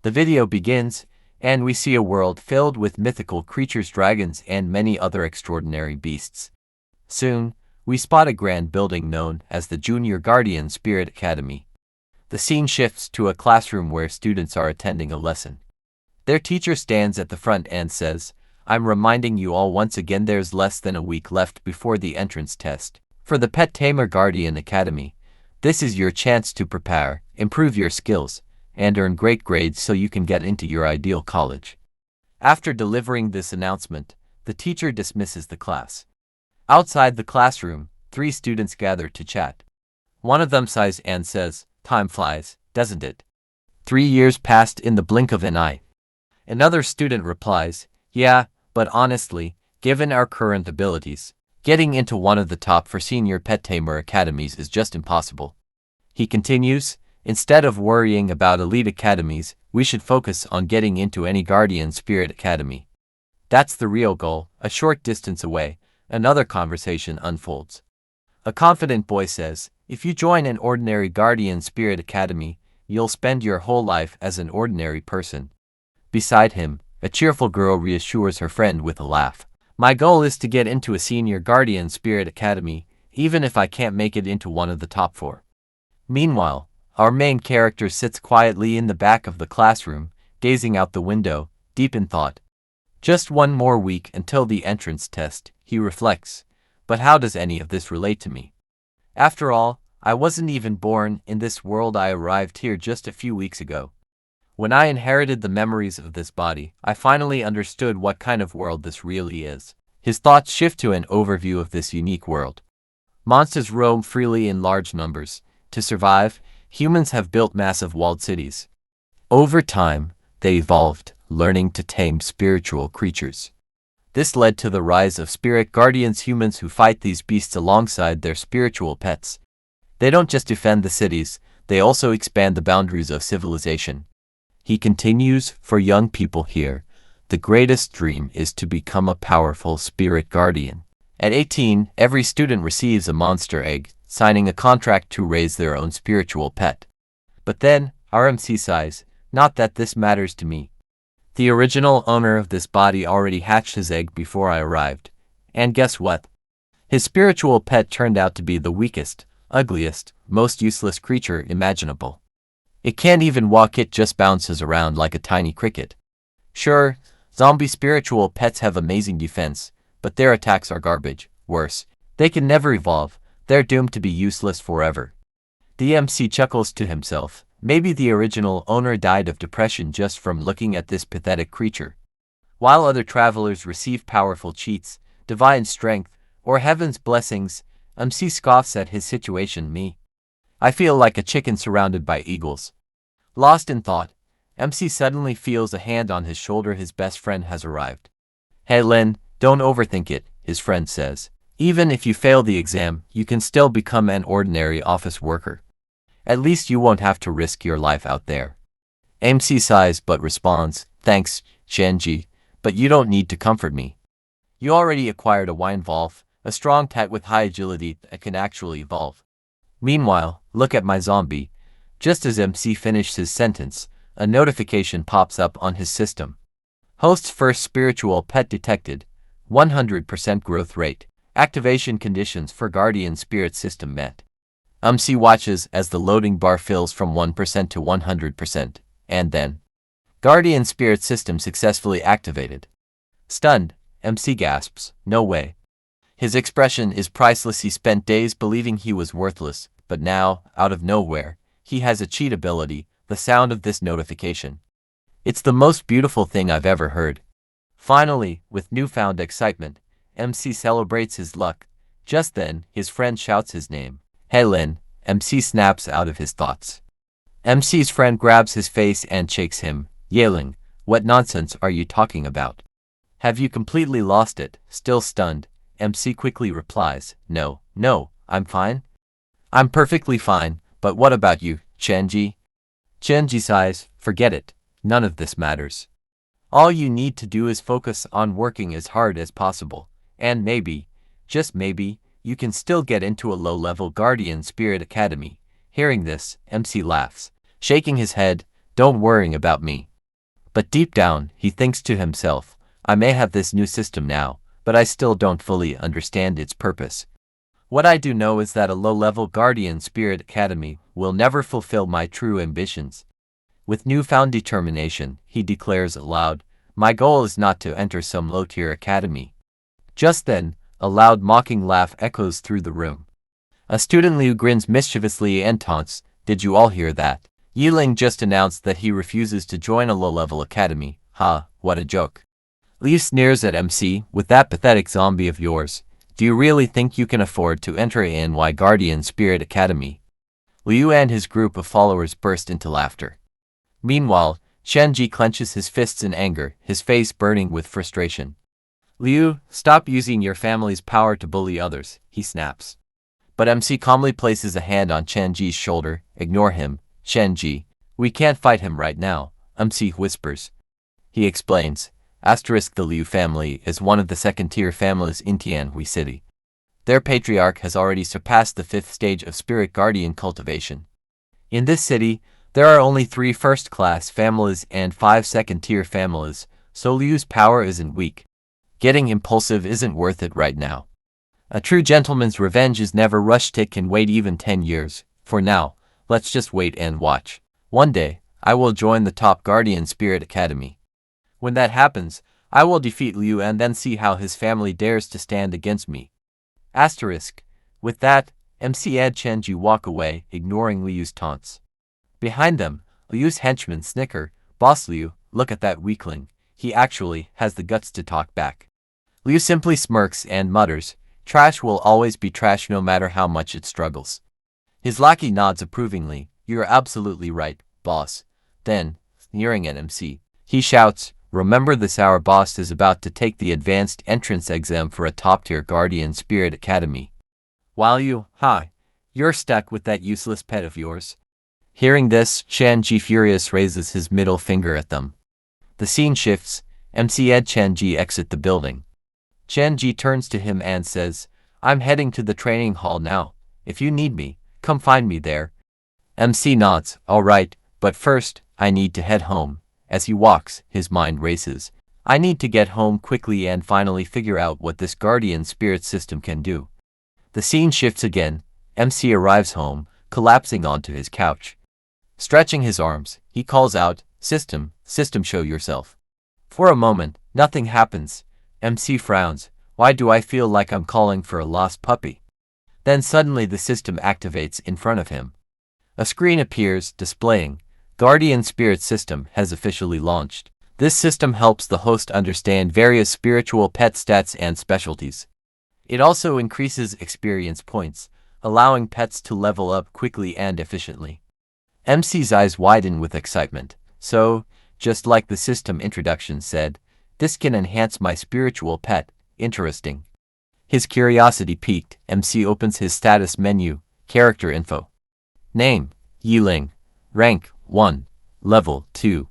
The video begins, and we see a world filled with mythical creatures, dragons, and many other extraordinary beasts. Soon, we spot a grand building known as the Junior Guardian Spirit Academy. The scene shifts to a classroom where students are attending a lesson. Their teacher stands at the front and says, "I'm reminding you all once again there's less than a week left before the entrance test. For the Pet Tamer Guardian Academy, this is your chance to prepare, improve your skills, and earn great grades so you can get into your ideal college." After delivering this announcement, the teacher dismisses the class. Outside the classroom, 3 students gather to chat. One of them sighs and says, "Time flies, doesn't it? 3 years passed in the blink of an eye." Another student replies, "Yeah, but honestly, given our current abilities, getting into one of the top 4 senior pet tamer academies is just impossible." He continues, "Instead of worrying about elite academies, we should focus on getting into any Guardian Spirit Academy. That's the real goal." A short distance away, another conversation unfolds. A confident boy says, "If you join an ordinary Guardian Spirit Academy, you'll spend your whole life as an ordinary person." Beside him, a cheerful girl reassures her friend with a laugh. "My goal is to get into a senior Guardian Spirit Academy, even if I can't make it into one of the top 4. Meanwhile, our main character sits quietly in the back of the classroom, gazing out the window, deep in thought. Just one more week until the entrance test, he reflects. But how does any of this relate to me? After all, I wasn't even born in this world. I arrived here just a few weeks ago. When I inherited the memories of this body, I finally understood what kind of world this really is." His thoughts shift to an overview of this unique world. Monsters roam freely in large numbers. To survive, humans have built massive walled cities. Over time, they evolved, learning to tame spiritual creatures. This led to the rise of spirit guardians, humans who fight these beasts alongside their spiritual pets. They don't just defend the cities, they also expand the boundaries of civilization. He continues, "For young people here, the greatest dream is to become a powerful spirit guardian." At 18, every student receives a monster egg, signing a contract to raise their own spiritual pet. But then, RMC sighs, "Not that this matters to me. The original owner of this body already hatched his egg before I arrived. And guess what? His spiritual pet turned out to be the weakest, ugliest, most useless creature imaginable. It can't even walk, it just bounces around like a tiny cricket. Sure, zombie spiritual pets have amazing defense, but their attacks are garbage. Worse, they can never evolve, they're doomed to be useless forever." The MC chuckles to himself. Maybe the original owner died of depression just from looking at this pathetic creature. While other travelers receive powerful cheats, divine strength, or heaven's blessings, MC scoffs at his situation. "Me, I feel like a chicken surrounded by eagles." Lost in thought, MC suddenly feels a hand on his shoulder. His best friend has arrived. "Hey Len, don't overthink it," his friend says. "Even if you fail the exam, you can still become an ordinary office worker. At least you won't have to risk your life out there." MC sighs but responds, "Thanks, Shenji, but you don't need to comfort me. You already acquired a wine valve, a strong pet with high agility that can actually evolve. Meanwhile, look at my zombie." Just as MC finished his sentence, a notification pops up on his system. Host's first spiritual pet detected, 100% growth rate. Activation conditions for Guardian Spirit System met. MC watches as the loading bar fills from 1% to 100%, and then, Guardian Spirit System successfully activated. Stunned, MC gasps, "No way." His expression is priceless. He spent days believing he was worthless, but now, out of nowhere, he has a cheat ability. The sound of this notification. It's the most beautiful thing I've ever heard. Finally, with newfound excitement, MC celebrates his luck. Just then, his friend shouts his name. "Hey Lin." MC snaps out of his thoughts. MC's friend grabs his face and shakes him. "Ye Ling, what nonsense are you talking about? Have you completely lost it?" Still stunned, MC quickly replies, No, I'm fine. I'm perfectly fine, but what about you, Chenji?" Chenji sighs, "Forget it, none of this matters. All you need to do is focus on working as hard as possible, and maybe, just maybe, you can still get into a low-level Guardian Spirit Academy." Hearing this, MC laughs, shaking his head, "Don't worry about me. But deep down, he thinks to himself, I may have this new system now, but I still don't fully understand its purpose. What I do know is that a low-level Guardian Spirit Academy will never fulfill my true ambitions. With newfound determination, he declares aloud, my goal is not to enter some low-tier academy. Just then, a loud mocking laugh echoes through the room. A student Liu grins mischievously and taunts, did you all hear that? Ye Ling just announced that he refuses to join a low-level academy. Ha, what a joke. Liu sneers at MC, with that pathetic zombie of yours. Do you really think you can afford to enter a NY Guardian Spirit Academy? Liu and his group of followers burst into laughter. Meanwhile, Shenji clenches his fists in anger, his face burning with frustration. Liu, stop using your family's power to bully others, he snaps. But MC calmly places a hand on Shenji's shoulder, ignore him, Shenji. We can't fight him right now, MC whispers. He explains, the Liu family is one of the second-tier families in Tianhui City. Their patriarch has already surpassed the 5th stage of spirit guardian cultivation. In this city, there are only 3 first-class families and 5 second-tier families, so Liu's power isn't weak. Getting impulsive isn't worth it right now. A true gentleman's revenge is never rushed. It can wait even 10 years. For now, let's just wait and watch. One day, I will join the top Guardian Spirit Academy. When that happens, I will defeat Liu and then see how his family dares to stand against me. With that, MC and Shenji walk away, ignoring Liu's taunts. Behind them, Liu's henchmen snicker, Boss Liu, look at that weakling, he actually has the guts to talk back. Liu simply smirks and mutters, trash will always be trash no matter how much it struggles. His lackey nods approvingly, you're absolutely right, boss. Then, sneering at MC, he shouts, remember this, our boss is about to take the advanced entrance exam for a top-tier Guardian Spirit Academy. While you're stuck with that useless pet of yours. Hearing this, Shenji furious raises his middle finger at them. The scene shifts, MC and Shenji exit the building. Shenji turns to him and says, I'm heading to the training hall now. If you need me, come find me there. MC nods, alright, but first, I need to head home. As he walks, his mind races. I need to get home quickly and finally figure out what this Guardian Spirit System can do. The scene shifts again. MC arrives home, collapsing onto his couch. Stretching his arms, he calls out, System, show yourself. For a moment, nothing happens. MC frowns, why do I feel like I'm calling for a lost puppy? Then suddenly the system activates in front of him. A screen appears, displaying, Guardian Spirit System has officially launched. This system helps the host understand various spiritual pet stats and specialties. It also increases experience points, allowing pets to level up quickly and efficiently. MC's eyes widen with excitement. So, just like the system introduction said, this can enhance my spiritual pet. Interesting. His curiosity piqued. MC opens his status menu, character info. Name, Ye Ling. Rank, 1. Level, 2.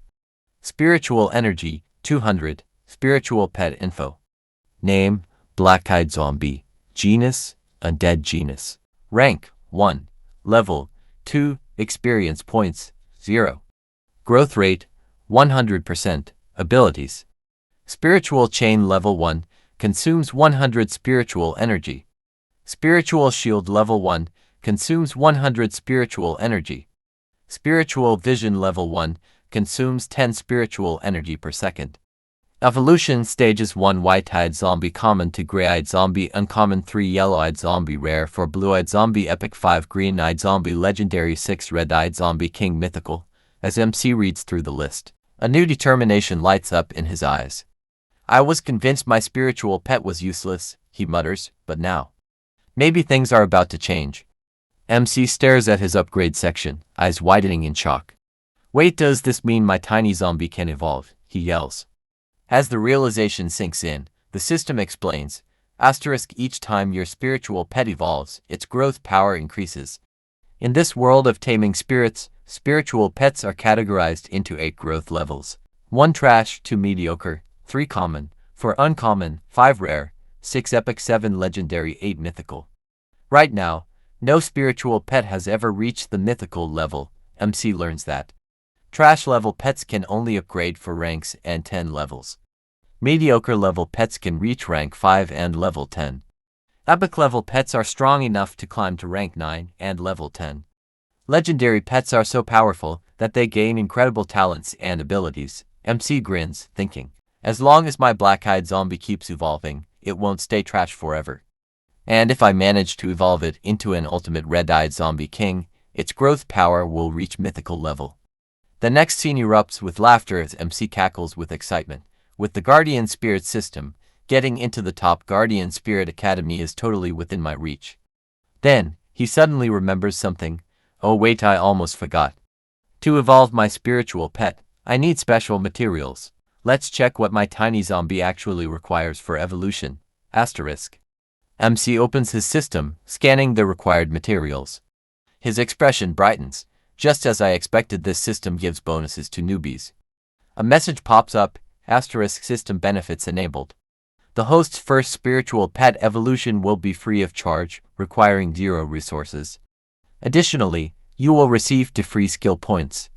Spiritual energy, 200. Spiritual pet info. Name, Black-Eyed Zombie. Genus, Undead genus. Rank, 1. Level, 2. Experience points, 0. Growth rate, 100%. Abilities. Spiritual chain level 1, consumes 100 spiritual energy. Spiritual shield level 1, consumes 100 spiritual energy. Spiritual vision level 1, consumes 10 spiritual energy per second. Evolution stages 1 white-eyed zombie common to gray-eyed zombie uncommon 3 yellow-eyed zombie rare 4 blue-eyed zombie epic 5 green-eyed zombie legendary 6 red-eyed zombie king mythical. As MC reads through the list, a new determination lights up in his eyes. I was convinced my spiritual pet was useless, he mutters, but now, maybe things are about to change. MC stares at his upgrade section, eyes widening in shock. Wait, does this mean my tiny zombie can evolve? He yells. As the realization sinks in, the system explains, each time your spiritual pet evolves, its growth power increases. In this world of taming spirits, spiritual pets are categorized into 8 growth levels. 1 trash, 2 mediocre, 3 common, 4 uncommon, 5 rare, 6 epic 7 legendary 8 mythical. Right now, no spiritual pet has ever reached the mythical level, MC learns that. Trash level pets can only upgrade for ranks and 10 levels. Mediocre level pets can reach rank 5 and level 10. Epic level pets are strong enough to climb to rank 9 and level 10. Legendary pets are so powerful that they gain incredible talents and abilities. MC grins, thinking, as long as my black-eyed zombie keeps evolving, it won't stay trash forever. And if I manage to evolve it into an ultimate red-eyed zombie king, its growth power will reach mythical level. The next scene erupts with laughter as MC cackles with excitement. With the Guardian Spirit system, getting into the top Guardian Spirit Academy is totally within my reach. Then, he suddenly remembers something. Oh wait, I almost forgot. To evolve my spiritual pet, I need special materials. Let's check what my tiny zombie actually requires for evolution. Asterisk. MC opens his system, scanning the required materials. His expression brightens. Just as I expected, this system gives bonuses to newbies. A message pops up, asterisk system benefits enabled. The host's first spiritual pet evolution will be free of charge, requiring 0 resources. Additionally, you will receive 2 free skill points.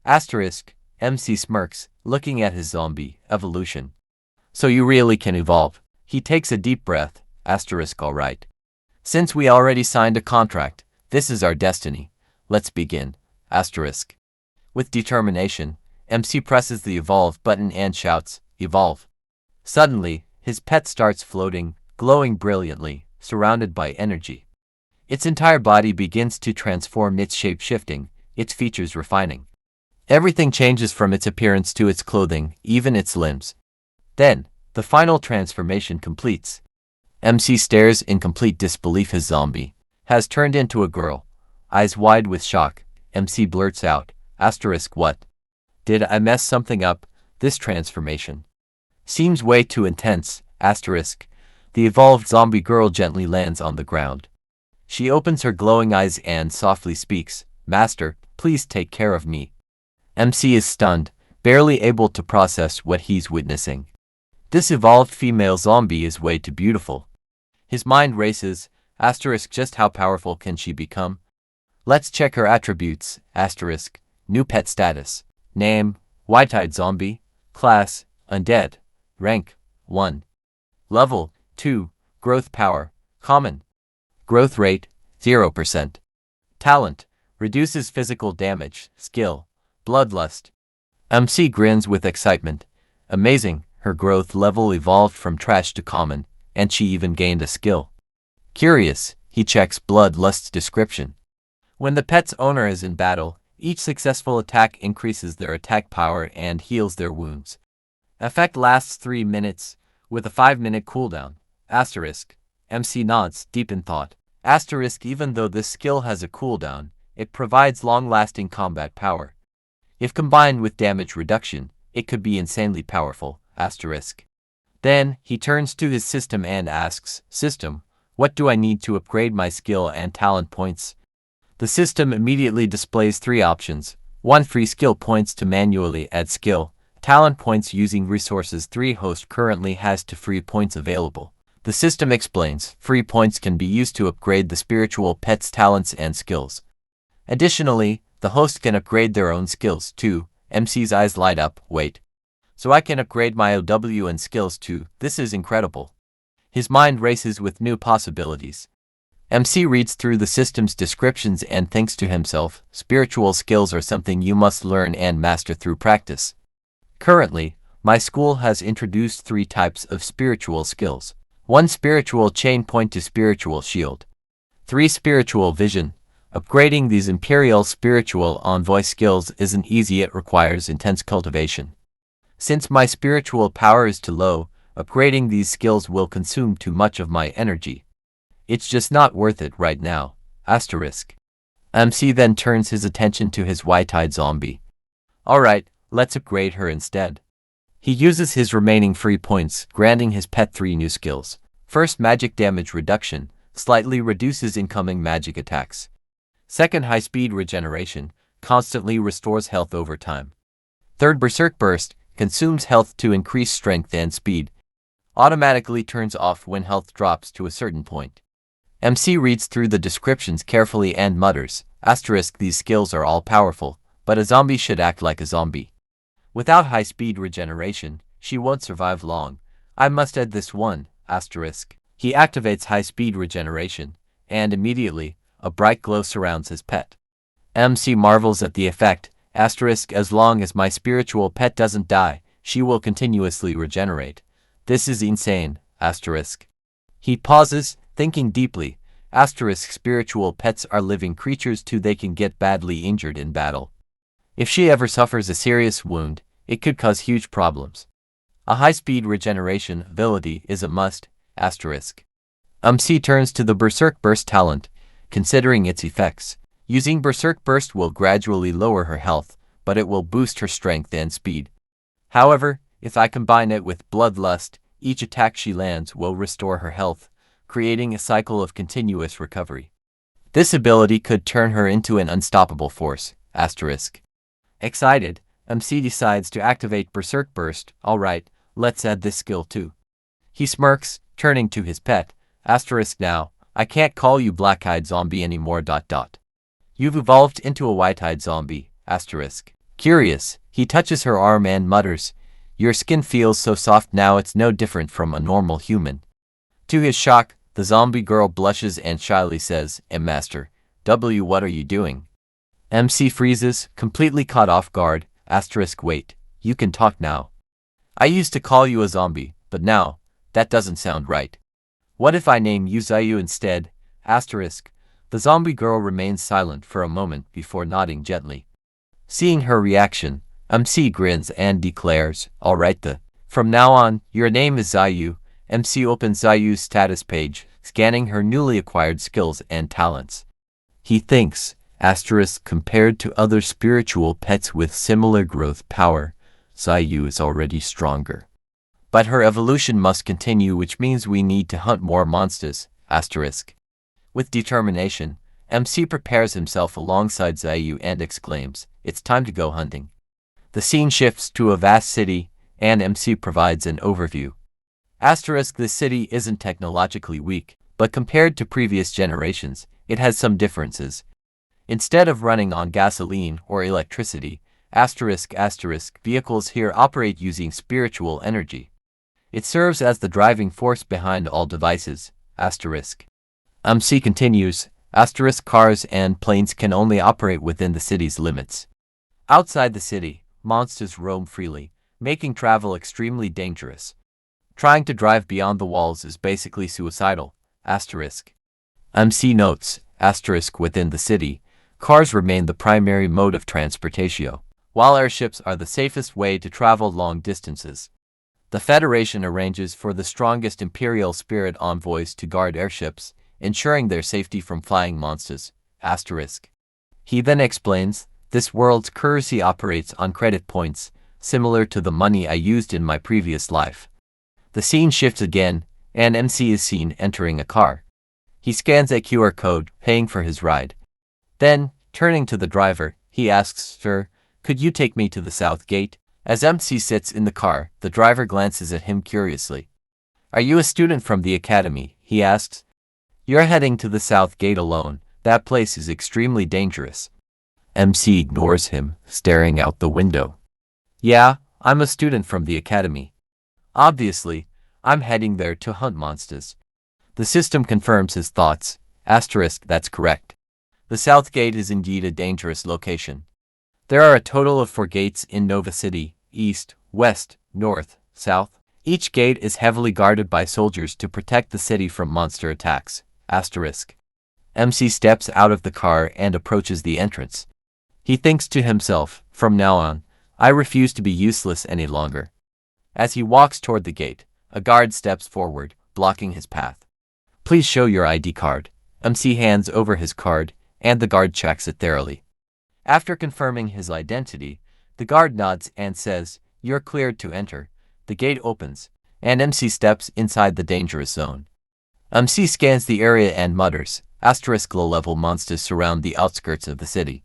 Asterisk, MC smirks, looking at his zombie evolution. So you really can evolve. He takes a deep breath, asterisk alright. Since we already signed a contract, this is our destiny. Let's begin, asterisk. With determination, MC presses the evolve button and shouts, evolve. Suddenly, his pet starts floating, glowing brilliantly, surrounded by energy. Its entire body begins to transform, its shape shifting, its features refining. Everything changes from its appearance to its clothing, even its limbs. Then, the final transformation completes. MC stares in complete disbelief. His zombie has turned into a girl. Eyes wide with shock, MC blurts out, asterisk what? Did I mess something up? This transformation seems way too intense, asterisk. The evolved zombie girl gently lands on the ground. She opens her glowing eyes and softly speaks, Master, please take care of me. MC is stunned, barely able to process what he's witnessing. This evolved female zombie is way too beautiful. His mind races, asterisk just how powerful can she become? Let's check her attributes, asterisk, new pet status, name, white-eyed zombie, class, undead, rank, 1. Level, 2, growth power, common. Growth rate, 0%. Talent, reduces physical damage, skill, bloodlust. MC grins with excitement. Amazing, her growth level evolved from trash to common, and she even gained a skill. Curious, he checks bloodlust's description. When the pet's owner is in battle, each successful attack increases their attack power and heals their wounds. Effect lasts 3 minutes, with a 5-minute cooldown. Asterisk. MC nods, deep in thought. Asterisk, even though this skill has a cooldown, it provides long-lasting combat power. If combined with damage reduction, it could be insanely powerful. Asterisk. Then, he turns to his system and asks, System, what do I need to upgrade my skill and talent points? The system immediately displays 3 options. 1 free skill points to manually add skill. Talent points using resources. 3 host currently has 2 free points available. The system explains, free points can be used to upgrade the spiritual pet's talents and skills. Additionally, the host can upgrade their own skills too. MC's eyes light up, wait. So I can upgrade my OW and skills too, this is incredible. His mind races with new possibilities. MC reads through the system's descriptions and thinks to himself, spiritual skills are something you must learn and master through practice. Currently, my school has introduced 3 types of spiritual skills. 1 spiritual chain point to spiritual shield. 3 spiritual vision. Upgrading these imperial spiritual envoy skills isn't easy, it requires intense cultivation. Since my spiritual power is too low, upgrading these skills will consume too much of my energy. It's just not worth it right now. Asterisk. MC then turns his attention to his white-eyed zombie. Alright, let's upgrade her instead. He uses his remaining free points, granting his pet 3 new skills. First, magic damage reduction, slightly reduces incoming magic attacks. Second, high-speed regeneration, constantly restores health over time. Third, berserk burst, consumes health to increase strength and speed. Automatically turns off when health drops to a certain point. MC reads through the descriptions carefully and mutters, asterisk, these skills are all powerful, but a zombie should act like a zombie. Without high-speed regeneration, she won't survive long. I must add this one, asterisk. He activates high-speed regeneration, and immediately, a bright glow surrounds his pet. MC marvels at the effect, asterisk. As long as my spiritual pet doesn't die, she will continuously regenerate. This is insane, asterisk. He pauses, thinking deeply, asterisk. Spiritual pets are living creatures too, they can get badly injured in battle. If she ever suffers a serious wound, it could cause huge problems. A high-speed regeneration ability is a must, asterisk. MC turns to the Berserk Burst talent, considering its effects. Using Berserk Burst will gradually lower her health, but it will boost her strength and speed. However, if I combine it with Bloodlust, each attack she lands will restore her health, creating a cycle of continuous recovery. This ability could turn her into an unstoppable force, asterisk. Excited, MC decides to activate Berserk Burst. Alright, let's add this skill too. He smirks, turning to his pet, asterisk. Now, I can't call you black-eyed zombie anymore. You've evolved into a white-eyed zombie, asterisk. Curious, he touches her arm and mutters, your skin feels so soft now, it's no different from a normal human. To his shock, the zombie girl blushes and shyly says, Master, what are you doing? MC freezes, completely caught off guard, asterisk. Wait, you can talk now. I used to call you a zombie, but now, that doesn't sound right. What if I name you Zayu instead, asterisk. The zombie girl remains silent for a moment before nodding gently. Seeing her reaction, MC grins and declares, alright from now on, your name is Zayu. MC opens Zayu's status page, scanning her newly acquired skills and talents. He thinks, asterisk. Compared to other spiritual pets with similar growth power, Zayu is already stronger. But her evolution must continue, which means we need to hunt more monsters, asterisk. With determination, MC prepares himself alongside Zayu and exclaims, it's time to go hunting. The scene shifts to a vast city, and MC provides an overview. Asterisk. This city isn't technologically weak, but compared to previous generations, it has some differences. Instead of running on gasoline or electricity, asterisk, vehicles here operate using spiritual energy. It serves as the driving force behind all devices, asterisk. MC continues, asterisk. Cars and planes can only operate within the city's limits. Outside the city, monsters roam freely, making travel extremely dangerous. Trying to drive beyond the walls is basically suicidal, asterisk. MC notes, asterisk. Within the city, cars remain the primary mode of transportation, while airships are the safest way to travel long distances. The Federation arranges for the strongest Imperial Spirit envoys to guard airships, ensuring their safety from flying monsters, asterisk. He then explains, this world's currency operates on credit points, similar to the money I used in my previous life. The scene shifts again, and MC is seen entering a car. He scans a QR code, paying for his ride. Then, turning to the driver, he asks, Sir, could you take me to the south gate? As MC sits in the car, the driver glances at him curiously. Are you a student from the academy? He asks. You're heading to the south gate alone. That place is extremely dangerous. MC ignores him, staring out the window. Yeah, I'm a student from the academy. Obviously, I'm heading there to hunt monsters. The system confirms his thoughts, asterisk. That's correct. The south gate is indeed a dangerous location. There are a total of 4 gates in Nova City, east, west, north, south. Each gate is heavily guarded by soldiers to protect the city from monster attacks, asterisk. MC steps out of the car and approaches the entrance. He thinks to himself, from now on, I refuse to be useless any longer. As he walks toward the gate, a guard steps forward, blocking his path. Please show your ID card. MC hands over his card, and the guard checks it thoroughly. After confirming his identity, the guard nods and says, You're cleared to enter. The gate opens, and MC steps inside the dangerous zone. MC scans the area and mutters, asterisk. Low-level monsters surround the outskirts of the city.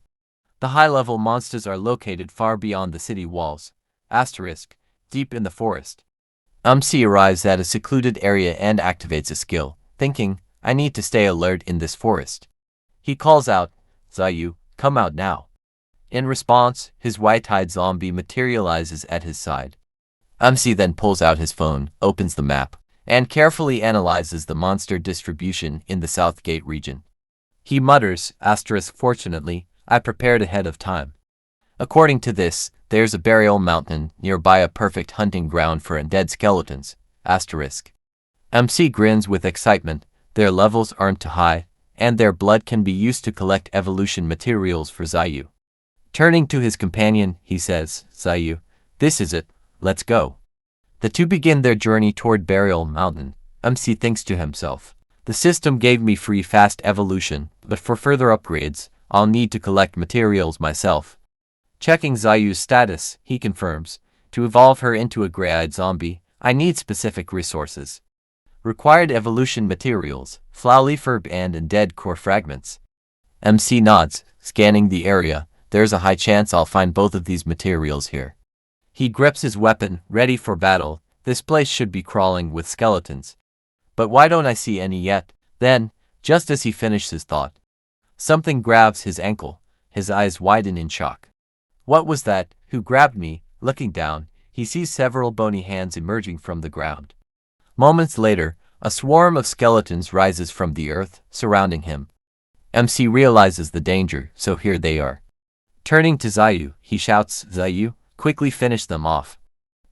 The high-level monsters are located far beyond the city walls, asterisk, deep in the forest. MC arrives at a secluded area and activates a skill, thinking, I need to stay alert in this forest. He calls out, Zayu, come out now. In response, his white-eyed zombie materializes at his side. MC then pulls out his phone, opens the map, and carefully analyzes the monster distribution in the Southgate region. He mutters, "Fortunately, I prepared ahead of time. According to this, there's a burial mountain nearby, a perfect hunting ground for undead skeletons. MC grins with excitement. Their levels aren't too high, and their blood can be used to collect evolution materials for Zayu." Turning to his companion, he says, "Zayu, this is it, let's go." The two begin their journey toward Burial Mountain. MC thinks to himself, "The system gave me free fast evolution, but for further upgrades, I'll need to collect materials myself." Checking Zayu's status, he confirms, "To evolve her into a gray-eyed zombie, I need specific resources. Required evolution materials, flower-leaf herb and undead core fragments." MC nods, scanning the area. "There's a high chance I'll find both of these materials here." He grips his weapon, ready for battle. This place should be crawling with skeletons. But why don't I see any yet? Then, just as he finishes his thought, something grabs his ankle. His eyes widen in shock. What was that? Who grabbed me? Looking down, he sees several bony hands emerging from the ground. Moments later, a swarm of skeletons rises from the earth, surrounding him. MC realizes the danger, so here they are. Turning to Zayu, he shouts, "Zayu, quickly finish them off."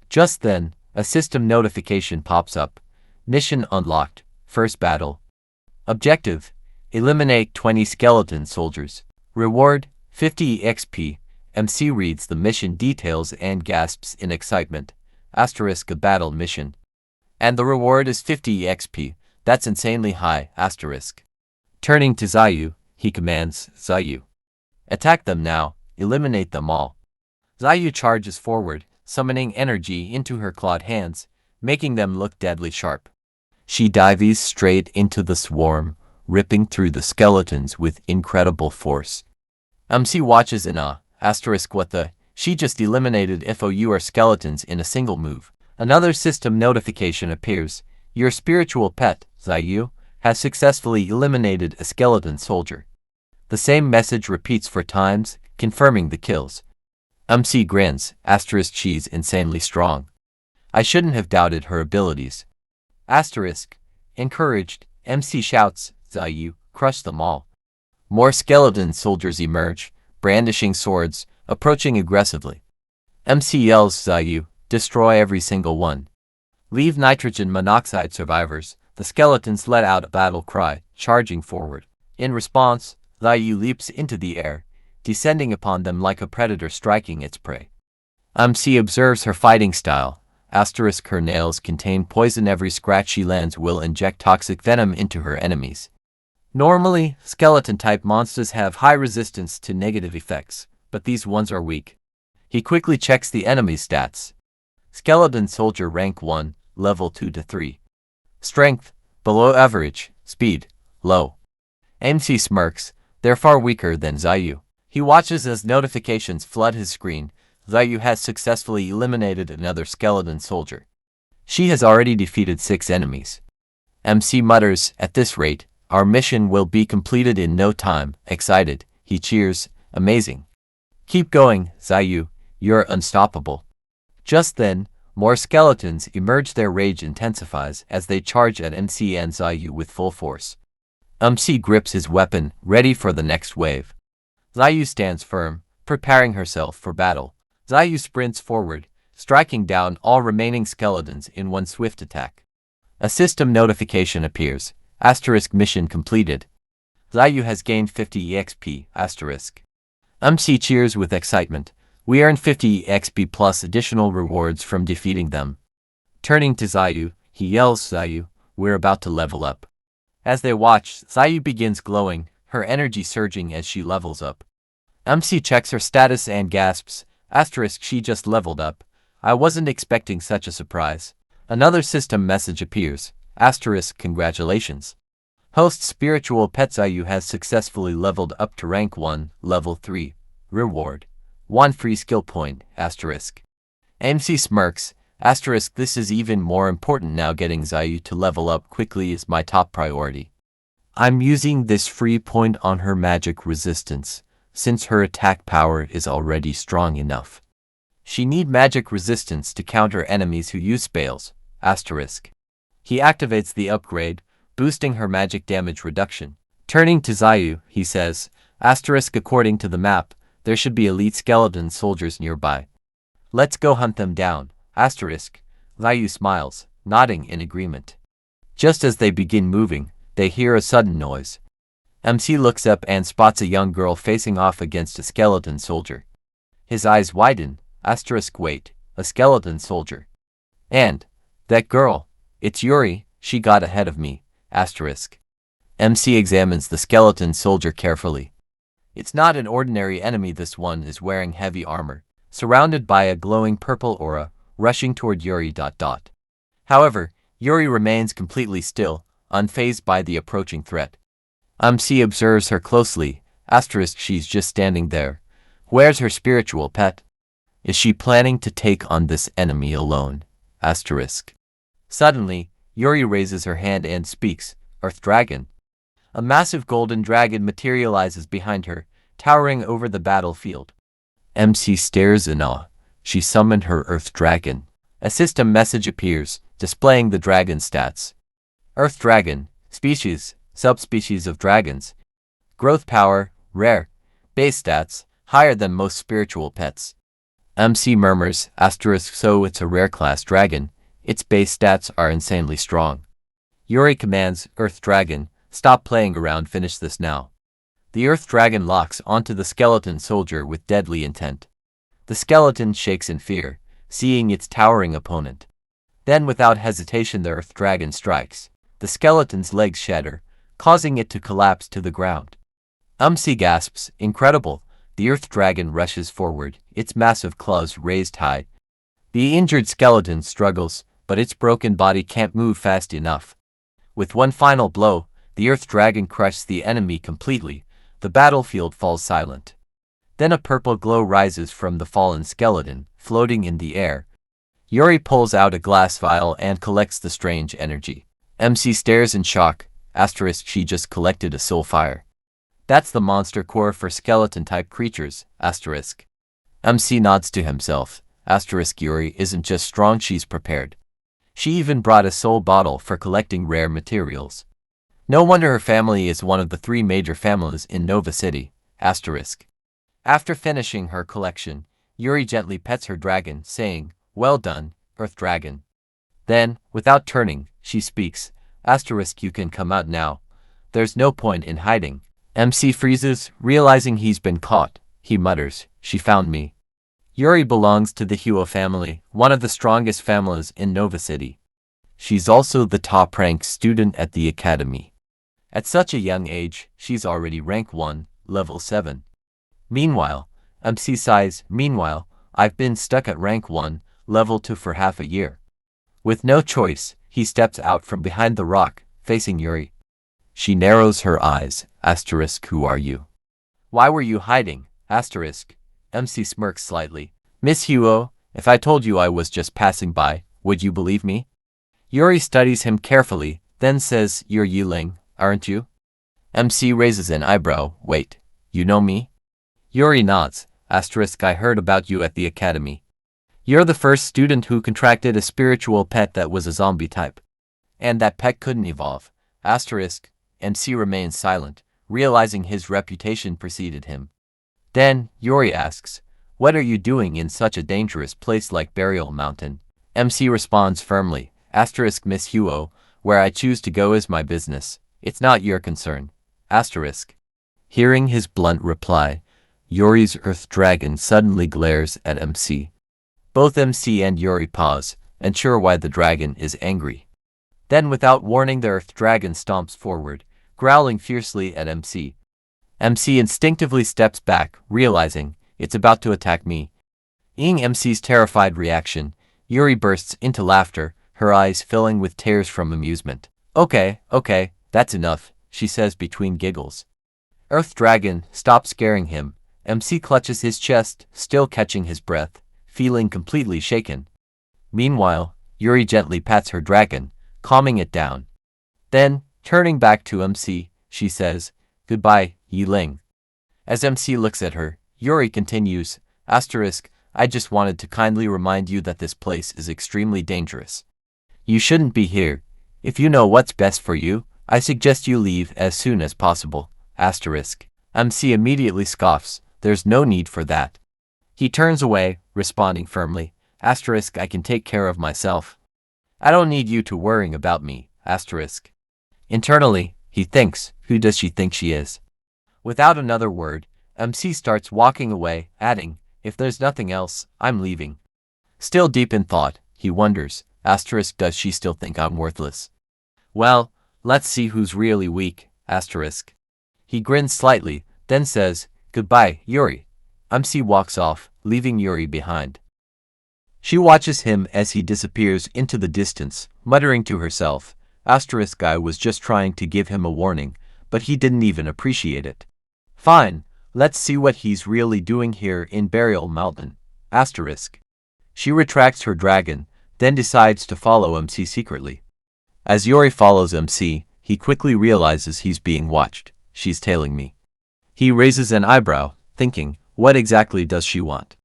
Just then, a system notification pops up. Mission unlocked. First battle. Objective: eliminate 20 skeleton soldiers. Reward: 50 XP. MC reads the mission details and gasps in excitement. A battle mission. And the reward is 50 XP. That's insanely high. Turning to Zayu, he commands, "Zayu, attack them now. Eliminate them all." Zayu charges forward, summoning energy into her clawed hands, making them look deadly sharp. She dives straight into the swarm, ripping through the skeletons with incredible force. MC watches in awe. What the? She just eliminated FOUR skeletons in a single move. Another system notification appears. Your spiritual pet, Zayu, has successfully eliminated a skeleton soldier. The same message repeats 4 times, confirming the kills. MC grins. She's insanely strong. I shouldn't have doubted her abilities. Encouraged, MC shouts, "Zayu, crush them all." More skeleton soldiers emerge, brandishing swords, approaching aggressively. MC yells, "Zayu, destroy every single one." Leave nitrogen monoxide survivors. The skeletons let out a battle cry, charging forward. In response, Zayu leaps into the air, descending upon them like a predator striking its prey. MC observes her fighting style. Her nails contain poison. Every scratch she lands will inject toxic venom into her enemies. Normally, skeleton-type monsters have high resistance to negative effects, but these ones are weak. He quickly checks the enemy's stats. Skeleton soldier rank 1, level 2 to 3. Strength, below average. Speed, low. MC smirks. They're far weaker than Zayu. He watches as notifications flood his screen. Zayu has successfully eliminated another skeleton soldier. She has already defeated 6 enemies. MC mutters, "At this rate, our mission will be completed in no time." Excited, he cheers, "Amazing. Keep going, Zayu, you're unstoppable." Just then, more skeletons emerge. Their rage intensifies as they charge at MC and Zayu with full force. MC grips his weapon, ready for the next wave. Zayu stands firm, preparing herself for battle. Zayu sprints forward, striking down all remaining skeletons in one swift attack. A system notification appears. Mission completed. Zayu has gained 50 XP. MC cheers with excitement. We earned 50 XP plus additional rewards from defeating them. Turning to Zayu, he yells, "Zayu, we're about to level up." As they watch, Zayu begins glowing, her energy surging as she levels up. MC checks her status and gasps. She just leveled up. I wasn't expecting such a surprise. Another system message appears. Congratulations. Host spiritual pet Zayu has successfully leveled up to rank 1, level 3. Reward: 1 free skill point. MC smirks. This is even more important now. Getting Zayu to level up quickly is my top priority. I'm using this free point on her magic resistance. since her attack power is already strong enough. She need magic resistance to counter enemies who use spells. Asterisk. He activates the upgrade, boosting her magic damage reduction. Turning to Zayu, he says, asterisk, according to the map, there should be elite skeleton soldiers nearby. Let's go hunt them down. Asterisk. Zayu smiles, nodding in agreement. Just as they begin moving, they hear a sudden noise. MC looks up and spots a young girl facing off against a skeleton soldier. His eyes widen. Asterisk, wait, a skeleton soldier. And that girl, it's Yuri, she got ahead of me. Asterisk. MC examines the skeleton soldier carefully. It's not an ordinary enemy, this one is wearing heavy armor, surrounded by a glowing purple aura, rushing toward Yuri. However, Yuri remains completely still, unfazed by the approaching threat. MC observes her closely. Asterisk, she's just standing there. Where's her spiritual pet? Is she planning to take on this enemy alone? Asterisk. Suddenly, Yuri raises her hand and speaks, Earth Dragon. A massive golden dragon materializes behind her, towering over the battlefield. MC stares in awe. She summoned her Earth Dragon. A system message appears, displaying the dragon stats. Earth Dragon, species, subspecies of dragons. Growth power, rare. Base stats, higher than most spiritual pets. MC murmurs, asterisk, so it's a rare class dragon. Its base stats are insanely strong. Yuri commands, Earth Dragon, stop playing around, finish this now. The Earth Dragon locks onto the skeleton soldier with deadly intent. The skeleton shakes in fear, seeing its towering opponent. Then without hesitation the Earth Dragon strikes. The skeleton's legs shatter, causing it to collapse to the ground. MC gasps, incredible. The Earth Dragon rushes forward, its massive claws raised high. The injured skeleton struggles, but its broken body can't move fast enough. With one final blow, the Earth Dragon crushes the enemy completely. The battlefield falls silent. Then a purple glow rises from the fallen skeleton, floating in the air. Yuri pulls out a glass vial and collects the strange energy. MC stares in shock. Asterisk, she just collected a soul fire. That's the monster core for skeleton-type creatures. Asterisk. MC nods to himself. Asterisk, Yuri isn't just strong, she's prepared. She even brought a soul bottle for collecting rare materials. No wonder her family is one of the 3 major families in Nova City. Asterisk. After finishing her collection, Yuri gently pets her dragon, saying, well done, Earth Dragon. Then, without turning, she speaks, asterisk, you can come out now. There's no point in hiding. MC freezes, realizing he's been caught. He mutters, she found me. Yuri belongs to the Huo family, one of the strongest families in Nova City. She's also the top-ranked student at the academy. At such a young age, she's already rank 1, level 7. Meanwhile, MC sighs, meanwhile, I've been stuck at rank 1, level 2 for half a year. With no choice, he steps out from behind the rock, facing Yuri. She narrows her eyes, asterisk, who are you? Why were you hiding? Asterisk. MC smirks slightly. Miss Huo, if I told you I was just passing by, would you believe me? Yuri studies him carefully, then says, you're Ye Ling, aren't you? MC raises an eyebrow, wait, you know me? Yuri nods, asterisk, I heard about you at the academy. You're the first student who contracted a spiritual pet that was a zombie type. And that pet couldn't evolve. Asterisk. MC remains silent, realizing his reputation preceded him. Then, Yuri asks, what are you doing in such a dangerous place like Burial Mountain? MC responds firmly, asterisk, Miss Huo, where I choose to go is my business. It's not your concern. Asterisk. Hearing his blunt reply, Yuri's Earth Dragon suddenly glares at MC. Both MC and Yuri pause, unsure why the dragon is angry. Then without warning the Earth Dragon stomps forward, growling fiercely at MC. MC instinctively steps back, realizing, it's about to attack me. Seeing MC's terrified reaction, Yuri bursts into laughter, her eyes filling with tears from amusement. Okay, that's enough, she says between giggles. Earth Dragon, stop scaring him. MC clutches his chest, still catching his breath, feeling completely shaken. Meanwhile, Yuri gently pats her dragon, calming it down. Then, turning back to MC, she says, goodbye, Ye Ling. As MC looks at her, Yuri continues, asterisk, I just wanted to kindly remind you that this place is extremely dangerous. You shouldn't be here. If you know what's best for you, I suggest you leave as soon as possible, asterisk. MC immediately scoffs, there's no need for that. He turns away, responding firmly, asterisk, I can take care of myself. I don't need you to worrying about me, asterisk. Internally, he thinks, who does she think she is? Without another word, MC starts walking away, adding, if there's nothing else, I'm leaving. Still deep in thought, he wonders, asterisk, does she still think I'm worthless? Well, let's see who's really weak, asterisk. He grins slightly, then says, goodbye, Yuri. MC walks off, leaving Yuri behind. She watches him as he disappears into the distance, muttering to herself, asterisk, I was just trying to give him a warning, but he didn't even appreciate it. Fine, let's see what he's really doing here in Burial Mountain, asterisk. She retracts her dragon, then decides to follow MC secretly. As Yuri follows MC, he quickly realizes he's being watched. She's tailing me. He raises an eyebrow, thinking, what exactly does she want?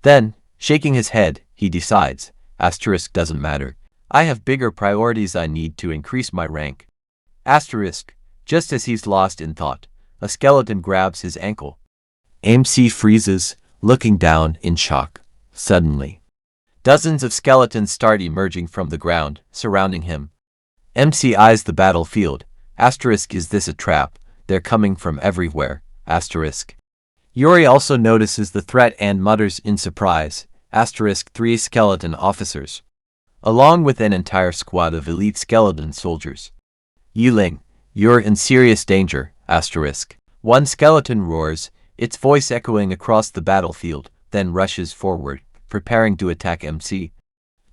Then, shaking his head, he decides, asterisk, doesn't matter. I have bigger priorities I need to increase my rank. Asterisk, just as he's lost in thought, a skeleton grabs his ankle. MC freezes, looking down in shock. Suddenly, dozens of skeletons start emerging from the ground, surrounding him. MC eyes the battlefield. Asterisk, is this a trap? They're coming from everywhere. Asterisk. Yuri also notices the threat and mutters in surprise. Asterisk, 3 skeleton officers, along with an entire squad of elite skeleton soldiers. Ye Ling, you're in serious danger. Asterisk. One skeleton roars, its voice echoing across the battlefield, then rushes forward, preparing to attack MC.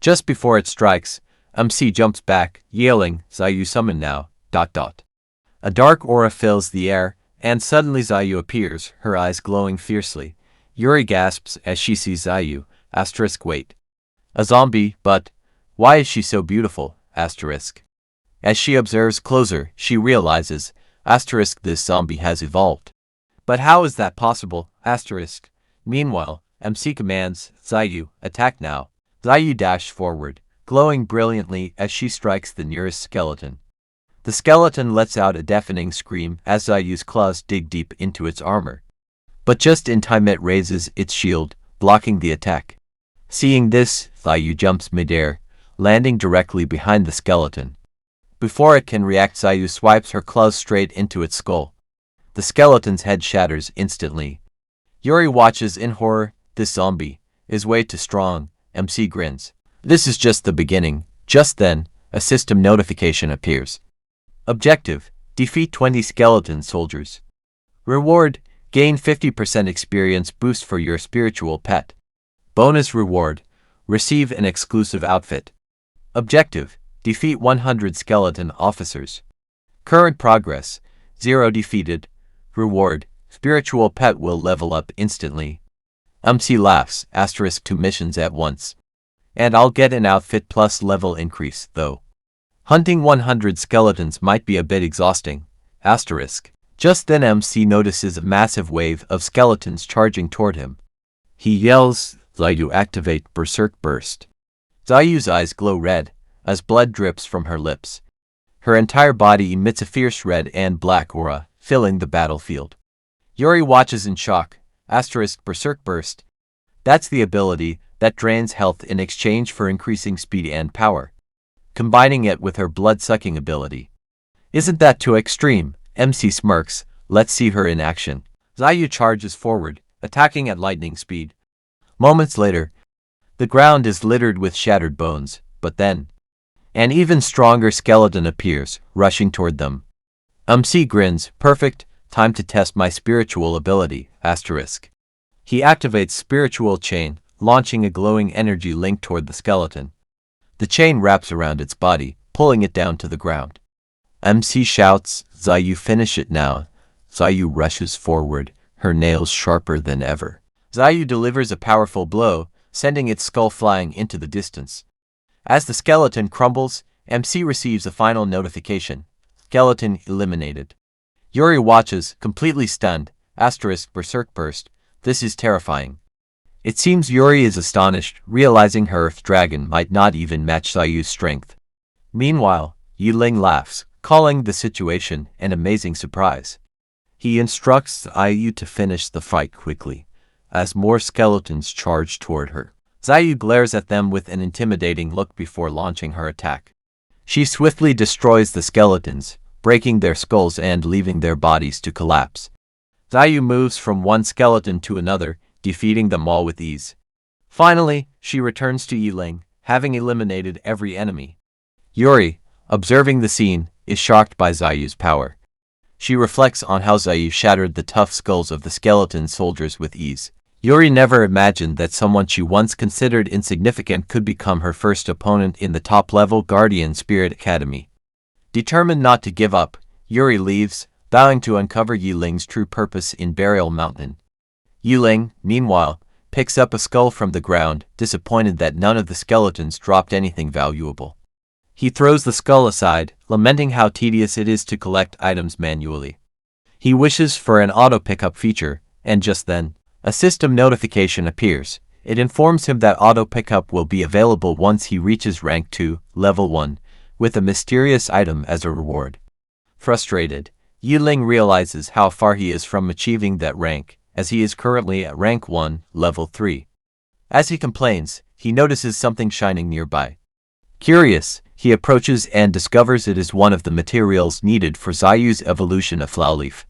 Just before it strikes, MC jumps back, yelling, Zayu summon now, ... A dark aura fills the air, and suddenly Zayu appears, her eyes glowing fiercely. Yuri gasps as she sees Zayu, asterisk, wait. A zombie, but why is she so beautiful, asterisk. As she observes closer, she realizes, asterisk, this zombie has evolved. But how is that possible, asterisk. Meanwhile, MC commands, Zayu, attack now. Zayu dashes forward, glowing brilliantly as she strikes the nearest skeleton. The skeleton lets out a deafening scream as Zayu's claws dig deep into its armor. But just in time it raises its shield, blocking the attack. Seeing this, Zayu jumps midair, landing directly behind the skeleton. Before it can react, Zayu swipes her claws straight into its skull. The skeleton's head shatters instantly. Yuri watches in horror. This zombie is way too strong. MC grins. This is just the beginning. Just then, a system notification appears. Objective: defeat 20 skeleton soldiers. Reward: gain 50% experience boost for your spiritual pet. Bonus reward: receive an exclusive outfit. Objective: defeat 100 skeleton officers. Current progress: 0 defeated. Reward: spiritual pet will level up instantly. MC laughs, asterisk, 2 missions at once. And I'll get an outfit plus level increase, though. Hunting 100 skeletons might be a bit exhausting, asterisk. Just then MC notices a massive wave of skeletons charging toward him. He yells, Zayu, activate Berserk Burst. Zayu's eyes glow red, as blood drips from her lips. Her entire body emits a fierce red and black aura, filling the battlefield. Yuri watches in shock, asterisk, Berserk Burst. That's the ability that drains health in exchange for increasing speed and power, combining it with her blood-sucking ability. Isn't that too extreme? MC smirks. Let's see her in action. Zayu charges forward, attacking at lightning speed. Moments later, the ground is littered with shattered bones, but then an even stronger skeleton appears, rushing toward them. MC grins. Perfect, time to test my spiritual ability, asterisk. He activates Spiritual Chain, launching a glowing energy link toward the skeleton. The chain wraps around its body, pulling it down to the ground. MC shouts, Zayu, finish it now. Zayu rushes forward, her nails sharper than ever. Zayu delivers a powerful blow, sending its skull flying into the distance. As the skeleton crumbles, MC receives a final notification. Skeleton eliminated. Yuri watches, completely stunned, Berserk burst. This is terrifying. It seems Yuri is astonished, realizing her Earth Dragon might not even match Zayu's strength. Meanwhile, Ye Ling laughs, calling the situation an amazing surprise. He instructs Zayu to finish the fight quickly, as more skeletons charge toward her. Zayu glares at them with an intimidating look before launching her attack. She swiftly destroys the skeletons, breaking their skulls and leaving their bodies to collapse. Zayu moves from one skeleton to another, defeating them all with ease. Finally, she returns to Ye Ling, having eliminated every enemy. Yuri, observing the scene, is shocked by Zayu's power. She reflects on how Zayu shattered the tough skulls of the skeleton soldiers with ease. Yuri never imagined that someone she once considered insignificant could become her first opponent in the top-level Guardian Spirit Academy. Determined not to give up, Yuri leaves, vowing to uncover Ye Ling's true purpose in Burial Mountain. Ye Ling, meanwhile, picks up a skull from the ground, disappointed that none of the skeletons dropped anything valuable. He throws the skull aside, lamenting how tedious it is to collect items manually. He wishes for an auto-pickup feature, and just then, a system notification appears. It informs him that auto-pickup will be available once he reaches rank 2, level 1, with a mysterious item as a reward. Frustrated, Ye Ling realizes how far he is from achieving that rank, as he is currently at rank 1, level 3. As he complains, he notices something shining nearby. Curious, he approaches and discovers it is one of the materials needed for Zayu's evolution of Flower Leaf.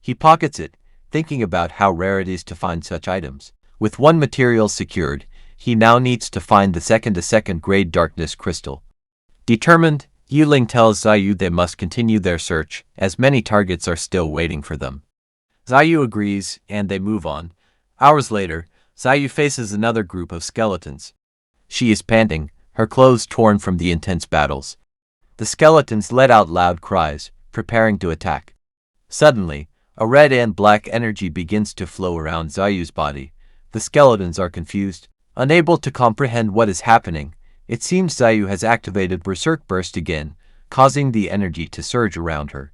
He pockets it, thinking about how rare it is to find such items. With one material secured, he now needs to find the second grade darkness crystal. Determined, Ye Ling tells Zayu they must continue their search, as many targets are still waiting for them. Zayu agrees, and they move on. Hours later, Zayu faces another group of skeletons. She is panting, her clothes torn from the intense battles. The skeletons let out loud cries, preparing to attack. Suddenly, a red and black energy begins to flow around Zayu's body. The skeletons are confused, unable to comprehend what is happening. It seems Zayu has activated Berserk Burst again, causing the energy to surge around her.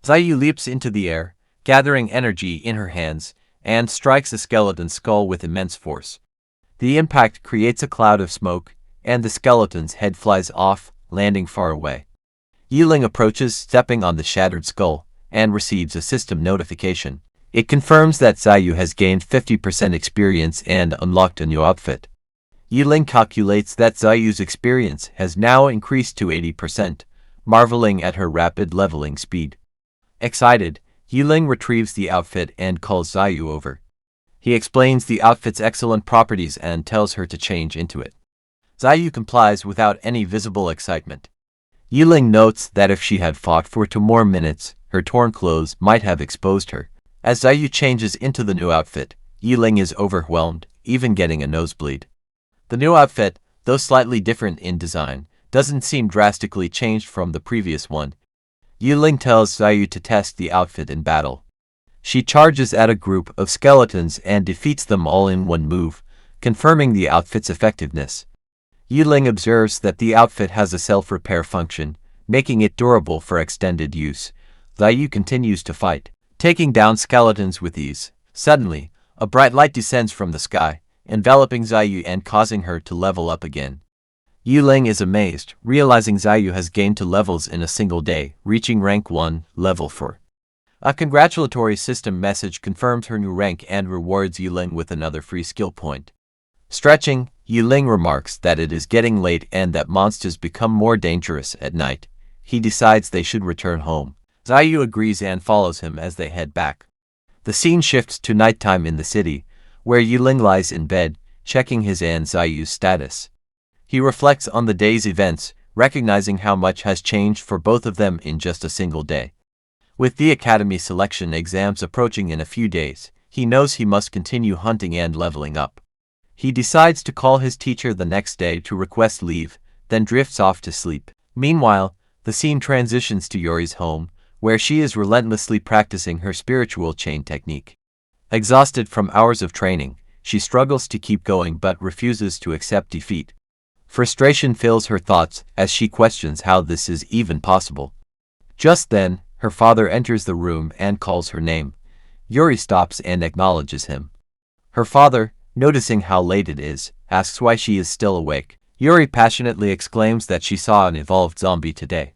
Zayu leaps into the air, gathering energy in her hands, and strikes a skeleton's skull with immense force. The impact creates a cloud of smoke, and the skeleton's head flies off, landing far away. Ye Ling approaches, stepping on the shattered skull, and receives a system notification. It confirms that Zayu has gained 50% experience and unlocked a new outfit. Ye Ling calculates that Zayu's experience has now increased to 80%, marveling at her rapid leveling speed. Excited, Ye Ling retrieves the outfit and calls Zayu over. He explains the outfit's excellent properties and tells her to change into it. Zayu complies without any visible excitement. Ye Ling notes that if she had fought for 2 more minutes, her torn clothes might have exposed her. As Zayu changes into the new outfit, Ye Ling is overwhelmed, even getting a nosebleed. The new outfit, though slightly different in design, doesn't seem drastically changed from the previous one. Ye Ling tells Zayu to test the outfit in battle. She charges at a group of skeletons and defeats them all in one move, confirming the outfit's effectiveness. Ye Ling observes that the outfit has a self-repair function, making it durable for extended use. Zayu continues to fight, taking down skeletons with ease. Suddenly, a bright light descends from the sky, enveloping Zayu and causing her to level up again. Ye Ling is amazed, realizing Zayu has gained 2 levels in a single day, reaching rank 1, level 4. A congratulatory system message confirms her new rank and rewards Ye Ling with another free skill point. Stretching, Ye Ling remarks that it is getting late and that monsters become more dangerous at night. He decides they should return home. Zayu agrees and follows him as they head back. The scene shifts to nighttime in the city, where Ye Ling lies in bed, checking his and Zayu's status. He reflects on the day's events, recognizing how much has changed for both of them in just a single day. With the academy selection exams approaching in a few days, he knows he must continue hunting and leveling up. He decides to call his teacher the next day to request leave, then drifts off to sleep. Meanwhile, the scene transitions to Yuri's home, where she is relentlessly practicing her spiritual chain technique. Exhausted from hours of training, she struggles to keep going but refuses to accept defeat. Frustration fills her thoughts as she questions how this is even possible. Just then, her father enters the room and calls her name. Yuri stops and acknowledges him. Her father, noticing how late it is, asks why she is still awake. Yuri passionately exclaims that she saw an evolved zombie today.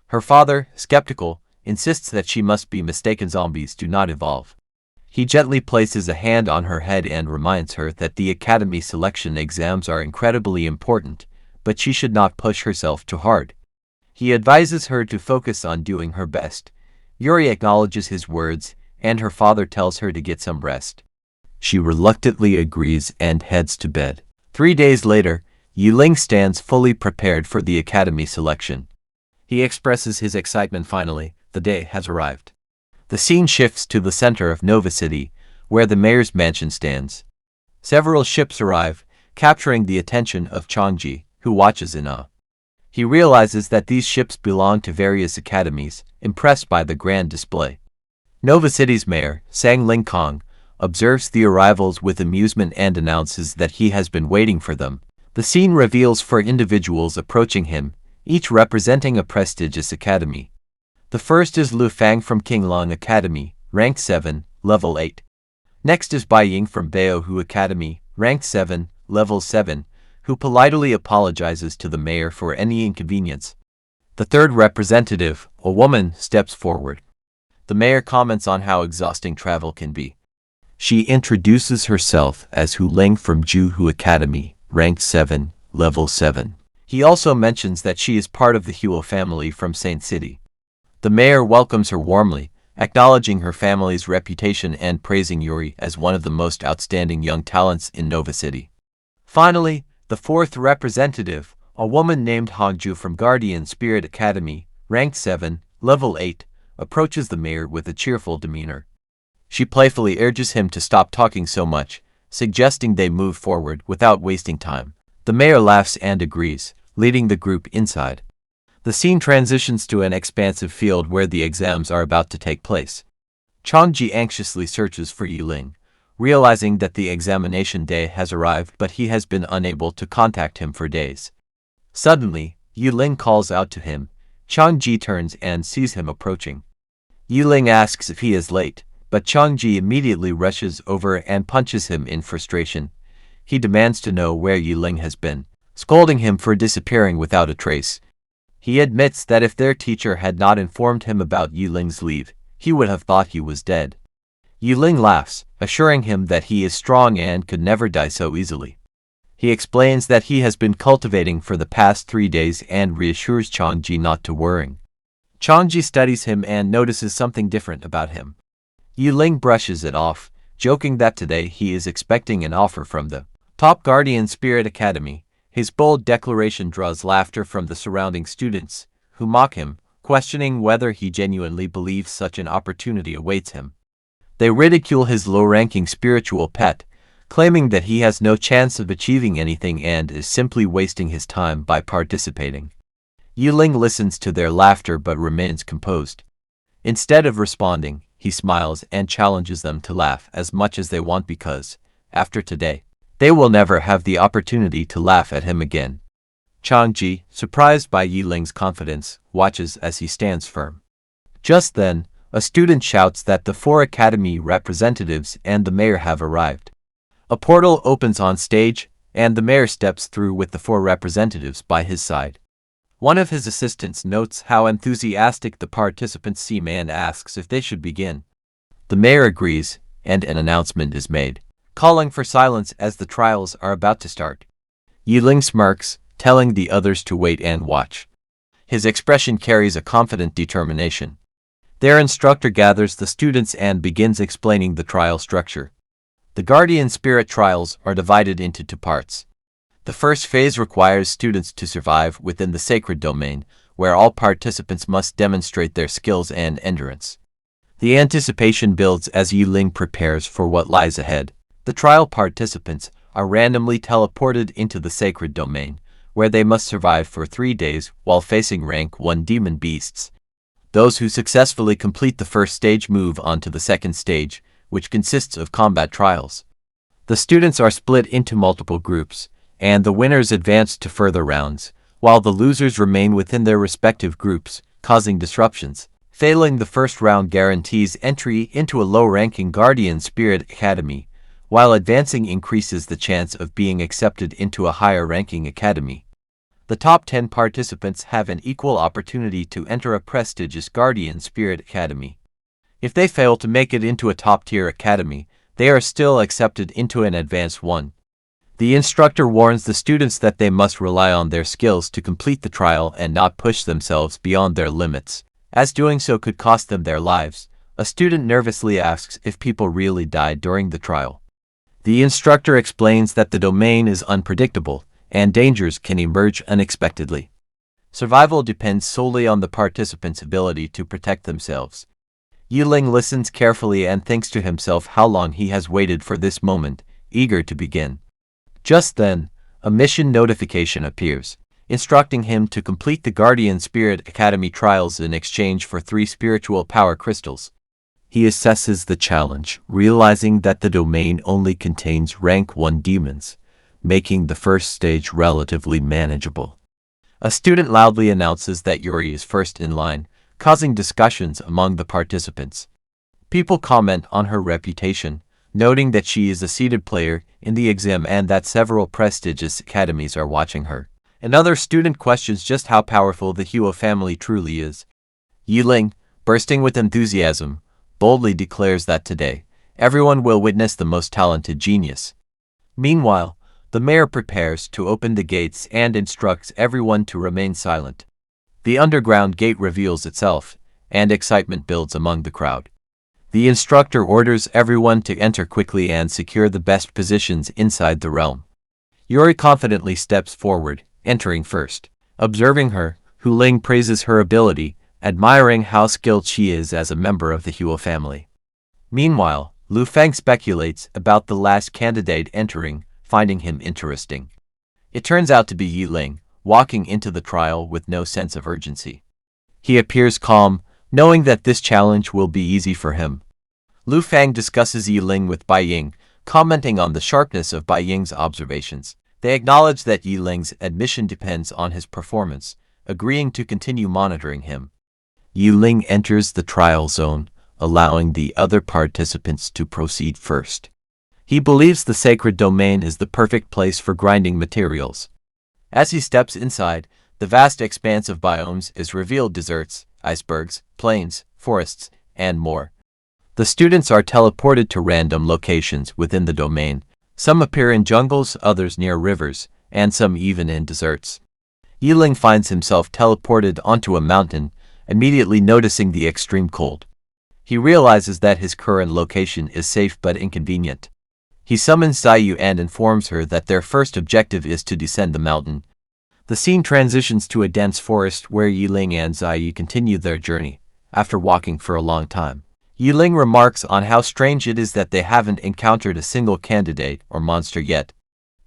Her father, skeptical, insists that she must be mistaken. Zombies do not evolve. He gently places a hand on her head and reminds her that the academy selection exams are incredibly important, but she should not push herself too hard. He advises her to focus on doing her best. Yuri acknowledges his words, and her father tells her to get some rest. She reluctantly agrees and heads to bed. 3 days later, Ye Ling stands fully prepared for the academy selection. He expresses his excitement. Finally, the day has arrived. The scene shifts to the center of Nova City, where the mayor's mansion stands. Several ships arrive, capturing the attention of Changji, who watches in awe. He realizes that these ships belong to various academies, impressed by the grand display. Nova City's mayor, Sang Ling Kong, observes the arrivals with amusement and announces that he has been waiting for them. The scene reveals 4 individuals approaching him, each representing a prestigious academy. The first is Lu Fang from Qinglong Academy, ranked 7, level 8. Next is Bai Ying from Beohu Academy, ranked 7, level 7, who politely apologizes to the mayor for any inconvenience. The third representative, a woman, steps forward. The mayor comments on how exhausting travel can be. She introduces herself as Hu Ling from Juhu Academy, ranked 7, level 7. He also mentions that she is part of the Huo family from Saint City. The mayor welcomes her warmly, acknowledging her family's reputation and praising Yuri as one of the most outstanding young talents in Nova City. Finally, the fourth representative, a woman named Hongju from Guardian Spirit Academy, ranked 7, level 8, approaches the mayor with a cheerful demeanor. She playfully urges him to stop talking so much, suggesting they move forward without wasting time. The mayor laughs and agrees, leading the group inside. The scene transitions to an expansive field where the exams are about to take place. Changji anxiously searches for Ye Ling, realizing that the examination day has arrived but he has been unable to contact him for days. Suddenly, Ye Ling calls out to him. Changji turns and sees him approaching. Ye Ling asks if he is late, but Changji immediately rushes over and punches him in frustration. He demands to know where Ye Ling has been, scolding him for disappearing without a trace. He admits that if their teacher had not informed him about Ye Ling's leave, he would have thought he was dead. Ye Ling laughs, assuring him that he is strong and could never die so easily. He explains that he has been cultivating for the past 3 days and reassures Changji not to worry. Changji studies him and notices something different about him. Ye Ling brushes it off, joking that today he is expecting an offer from the top Guardian Spirit Academy. His bold declaration draws laughter from the surrounding students, who mock him, questioning whether he genuinely believes such an opportunity awaits him. They ridicule his low-ranking spiritual pet, claiming that he has no chance of achieving anything and is simply wasting his time by participating. Ye Ling listens to their laughter but remains composed. Instead of responding, he smiles and challenges them to laugh as much as they want because, after today, they will never have the opportunity to laugh at him again. Changji, surprised by Ye Ling's confidence, watches as he stands firm. Just then, a student shouts that the 4 academy representatives and the mayor have arrived. A portal opens on stage, and the mayor steps through with the 4 representatives by his side. One of his assistants notes how enthusiastic the participants seem and asks if they should begin. The mayor agrees, and an announcement is made, calling for silence as the trials are about to start. Ye Ling smirks, telling the others to wait and watch. His expression carries a confident determination. Their instructor gathers the students and begins explaining the trial structure. The Guardian Spirit trials are divided into 2 parts. The first phase requires students to survive within the sacred domain, where all participants must demonstrate their skills and endurance. The anticipation builds as Ye Ling prepares for what lies ahead. The trial participants are randomly teleported into the sacred domain, where they must survive for 3 days while facing rank 1 demon beasts. Those who successfully complete the first stage move on to the second stage, which consists of combat trials. The students are split into multiple groups, and the winners advance to further rounds, while the losers remain within their respective groups, causing disruptions. Failing the first round guarantees entry into a low-ranking Guardian Spirit Academy, while advancing increases the chance of being accepted into a higher-ranking academy. The top 10 participants have an equal opportunity to enter a prestigious Guardian Spirit Academy. If they fail to make it into a top-tier academy, they are still accepted into an advanced one. The instructor warns the students that they must rely on their skills to complete the trial and not push themselves beyond their limits, as doing so could cost them their lives. A student nervously asks if people really died during the trial. The instructor explains that the domain is unpredictable, and dangers can emerge unexpectedly. Survival depends solely on the participants' ability to protect themselves. Ye Ling listens carefully and thinks to himself how long he has waited for this moment, eager to begin. Just then, a mission notification appears, instructing him to complete the Guardian Spirit Academy trials in exchange for 3 spiritual power crystals. He assesses the challenge, realizing that the domain only contains rank 1 demons, making the first stage relatively manageable. A student loudly announces that Yuri is first in line, causing discussions among the participants. People comment on her reputation, noting that she is a seeded player in the exam and that several prestigious academies are watching her. Another student questions just how powerful the Hua family truly is. Ye Ling, bursting with enthusiasm, boldly declares that today, everyone will witness the most talented genius. Meanwhile, the mayor prepares to open the gates and instructs everyone to remain silent. The underground gate reveals itself, and excitement builds among the crowd. The instructor orders everyone to enter quickly and secure the best positions inside the realm. Yuri confidently steps forward, entering first. Observing her, Hu Ling praises her ability, admiring how skilled she is as a member of the Hua family. Meanwhile, Lu Feng speculates about the last candidate entering, finding him interesting. It turns out to be Ye Ling, walking into the trial with no sense of urgency. He appears calm, knowing that this challenge will be easy for him. Lu Feng discusses Ye Ling with Bai Ying, commenting on the sharpness of Bai Ying's observations. They acknowledge that Ye Ling's admission depends on his performance, agreeing to continue monitoring him. Ye Ling enters the trial zone, allowing the other participants to proceed first. He believes the sacred domain is the perfect place for grinding materials. As he steps inside, the vast expanse of biomes is revealed: deserts, icebergs, plains, forests, and more. The students are teleported to random locations within the domain. Some appear in jungles, others near rivers, and some even in deserts. Ye Ling finds himself teleported onto a mountain, immediately noticing the extreme cold. He realizes that his current location is safe but inconvenient. He summons Zayu and informs her that their first objective is to descend the mountain. The scene transitions to a dense forest where Ye Ling and Zayu continue their journey, after walking for a long time. Ye Ling remarks on how strange it is that they haven't encountered a single candidate or monster yet.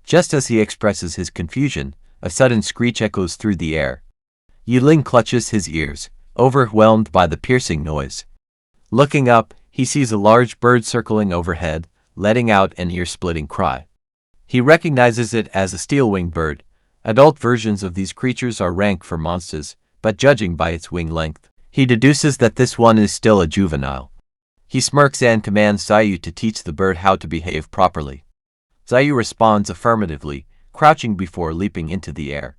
Just as he expresses his confusion, a sudden screech echoes through the air. Ye Ling clutches his ears, overwhelmed by the piercing noise. Looking up, he sees a large bird circling overhead, letting out an ear-splitting cry. He recognizes it as a steel-winged bird. Adult versions of these creatures are ranked for monsters, but judging by its wing length, he deduces that this one is still a juvenile. He smirks and commands Zayu to teach the bird how to behave properly. Zayu responds affirmatively, crouching before leaping into the air.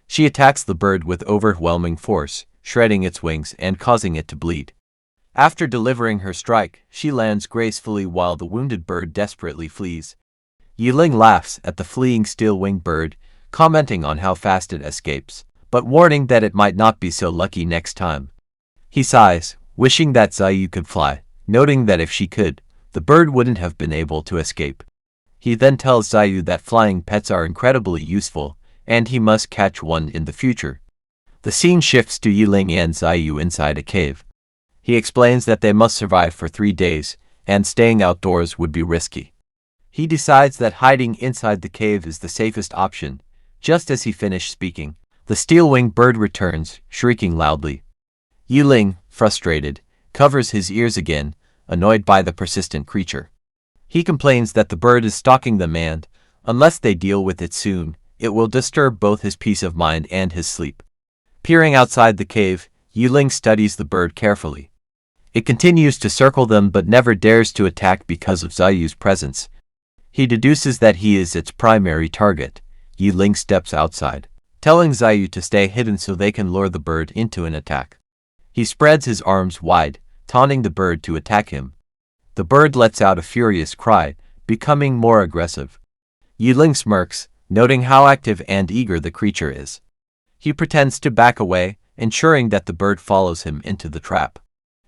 She attacks the bird with overwhelming force, shredding its wings and causing it to bleed. After delivering her strike, she lands gracefully while the wounded bird desperately flees. Ye Ling laughs at the fleeing steel-winged bird, commenting on how fast it escapes, but warning that it might not be so lucky next time. He sighs, wishing that Zayu could fly, noting that if she could, the bird wouldn't have been able to escape. He then tells Zayu that flying pets are incredibly useful, and he must catch one in the future. The scene shifts to Ye Ling and Zayu inside a cave. He explains that they must survive for 3 days, and staying outdoors would be risky. He decides that hiding inside the cave is the safest option. Just as he finished speaking, the steel-winged bird returns, shrieking loudly. Ye Ling, frustrated, covers his ears again, annoyed by the persistent creature. He complains that the bird is stalking them and, unless they deal with it soon, it will disturb both his peace of mind and his sleep. Peering outside the cave, Ye Ling studies the bird carefully. It continues to circle them but never dares to attack because of Zayu's presence. He deduces that he is its primary target. Ye Ling steps outside, telling Zayu to stay hidden so they can lure the bird into an attack. He spreads his arms wide, taunting the bird to attack him. The bird lets out a furious cry, becoming more aggressive. Ye Ling smirks, noting how active and eager the creature is. He pretends to back away, ensuring that the bird follows him into the trap.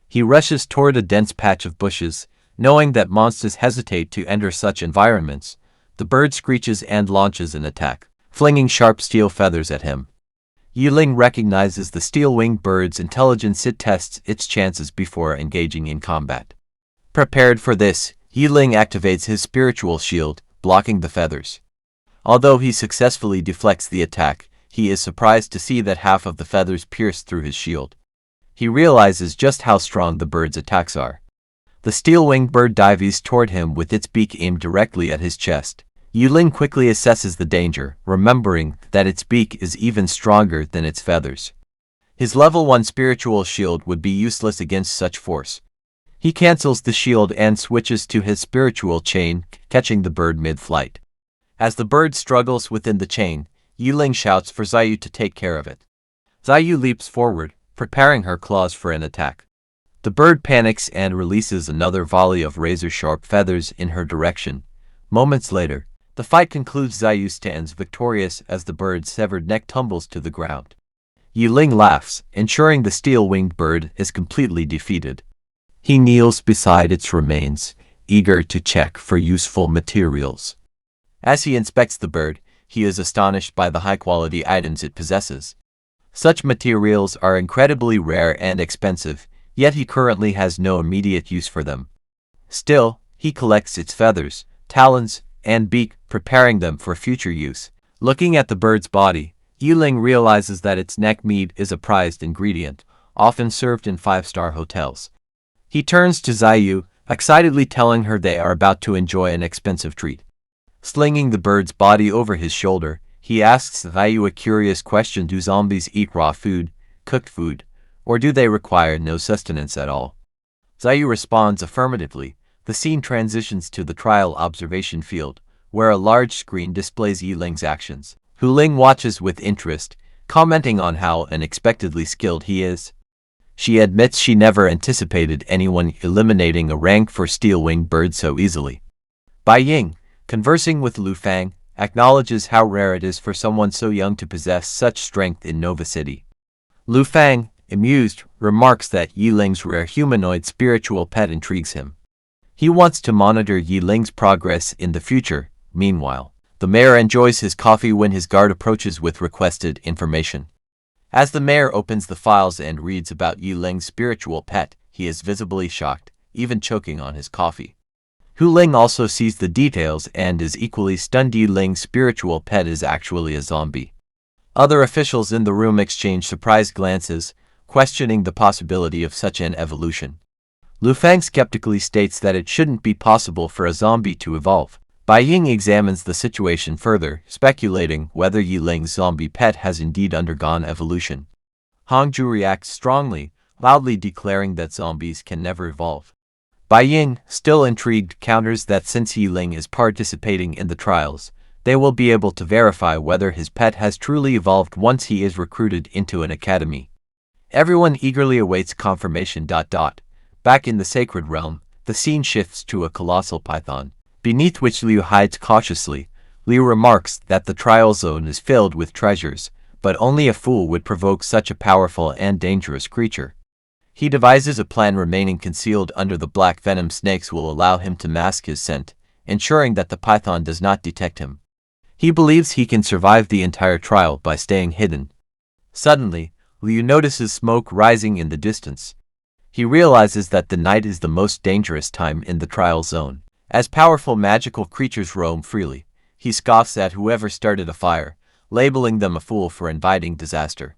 He rushes toward a dense patch of bushes, knowing that monsters hesitate to enter such environments. The bird screeches and launches an attack, flinging sharp steel feathers at him. Ye Ling recognizes the steel-winged bird's intelligence. It tests its chances before engaging in combat. Prepared for this, Ye Ling activates his spiritual shield, blocking the feathers. Although he successfully deflects the attack, he is surprised to see that half of the feathers pierce through his shield. He realizes just how strong the bird's attacks are. The steel-winged bird dives toward him with its beak aimed directly at his chest. Ye Ling quickly assesses the danger, remembering that its beak is even stronger than its feathers. His level 1 spiritual shield would be useless against such force. He cancels the shield and switches to his spiritual chain, catching the bird mid-flight. As the bird struggles within the chain, Ye Ling shouts for Zayu to take care of it. Zayu leaps forward, preparing her claws for an attack. The bird panics and releases another volley of razor-sharp feathers in her direction. Moments later, the fight concludes. Zayu stands victorious as the bird's severed neck tumbles to the ground. Ye Ling laughs, ensuring the steel-winged bird is completely defeated. He kneels beside its remains, eager to check for useful materials. As he inspects the bird, he is astonished by the high-quality items it possesses. Such materials are incredibly rare and expensive, yet he currently has no immediate use for them. Still, he collects its feathers, talons, and beak, preparing them for future use. Looking at the bird's body, Ye Ling realizes that its neck meat is a prized ingredient, often served in 5-star hotels. He turns to Zayu, excitedly telling her they are about to enjoy an expensive treat. Slinging the bird's body over his shoulder, he asks Zayu a curious question: do zombies eat raw food, cooked food, or do they require no sustenance at all? Zayu responds affirmatively. The scene transitions to the trial observation field, where a large screen displays Ye Ling's actions. Hu Ling watches with interest, commenting on how unexpectedly skilled he is. She admits she never anticipated anyone eliminating a rank for steel-winged bird so easily. Bai Ying, conversing with Lu Fang, acknowledges how rare it is for someone so young to possess such strength in Nova City. Lu Fang, amused, remarks that Ye Ling's rare humanoid spiritual pet intrigues him. He wants to monitor Ye Ling's progress in the future. Meanwhile, the mayor enjoys his coffee when his guard approaches with requested information. As the mayor opens the files and reads about Ye Ling's spiritual pet, he is visibly shocked, even choking on his coffee. Hu Ling also sees the details and is equally stunned. Ye Ling's spiritual pet is actually a zombie. Other officials in the room exchange surprised glances, questioning the possibility of such an evolution. Lu Fang skeptically states that it shouldn't be possible for a zombie to evolve. Bai Ying examines the situation further, speculating whether Ye Ling's zombie pet has indeed undergone evolution. Hongju reacts strongly, loudly declaring that zombies can never evolve. Bai Ying, still intrigued, counters that since Ye Ling is participating in the trials, they will be able to verify whether his pet has truly evolved once he is recruited into an academy. Everyone eagerly awaits confirmation. Back in the sacred realm, the scene shifts to a colossal python, beneath which Liu hides cautiously. Liu remarks that the trial zone is filled with treasures, but only a fool would provoke such a powerful and dangerous creature. He devises a plan. Remaining concealed under the black venom snakes will allow him to mask his scent, ensuring that the python does not detect him. He believes he can survive the entire trial by staying hidden. Suddenly, Liu notices smoke rising in the distance. He realizes that the night is the most dangerous time in the trial zone, as powerful magical creatures roam freely. He scoffs at whoever started a fire, labeling them a fool for inviting disaster.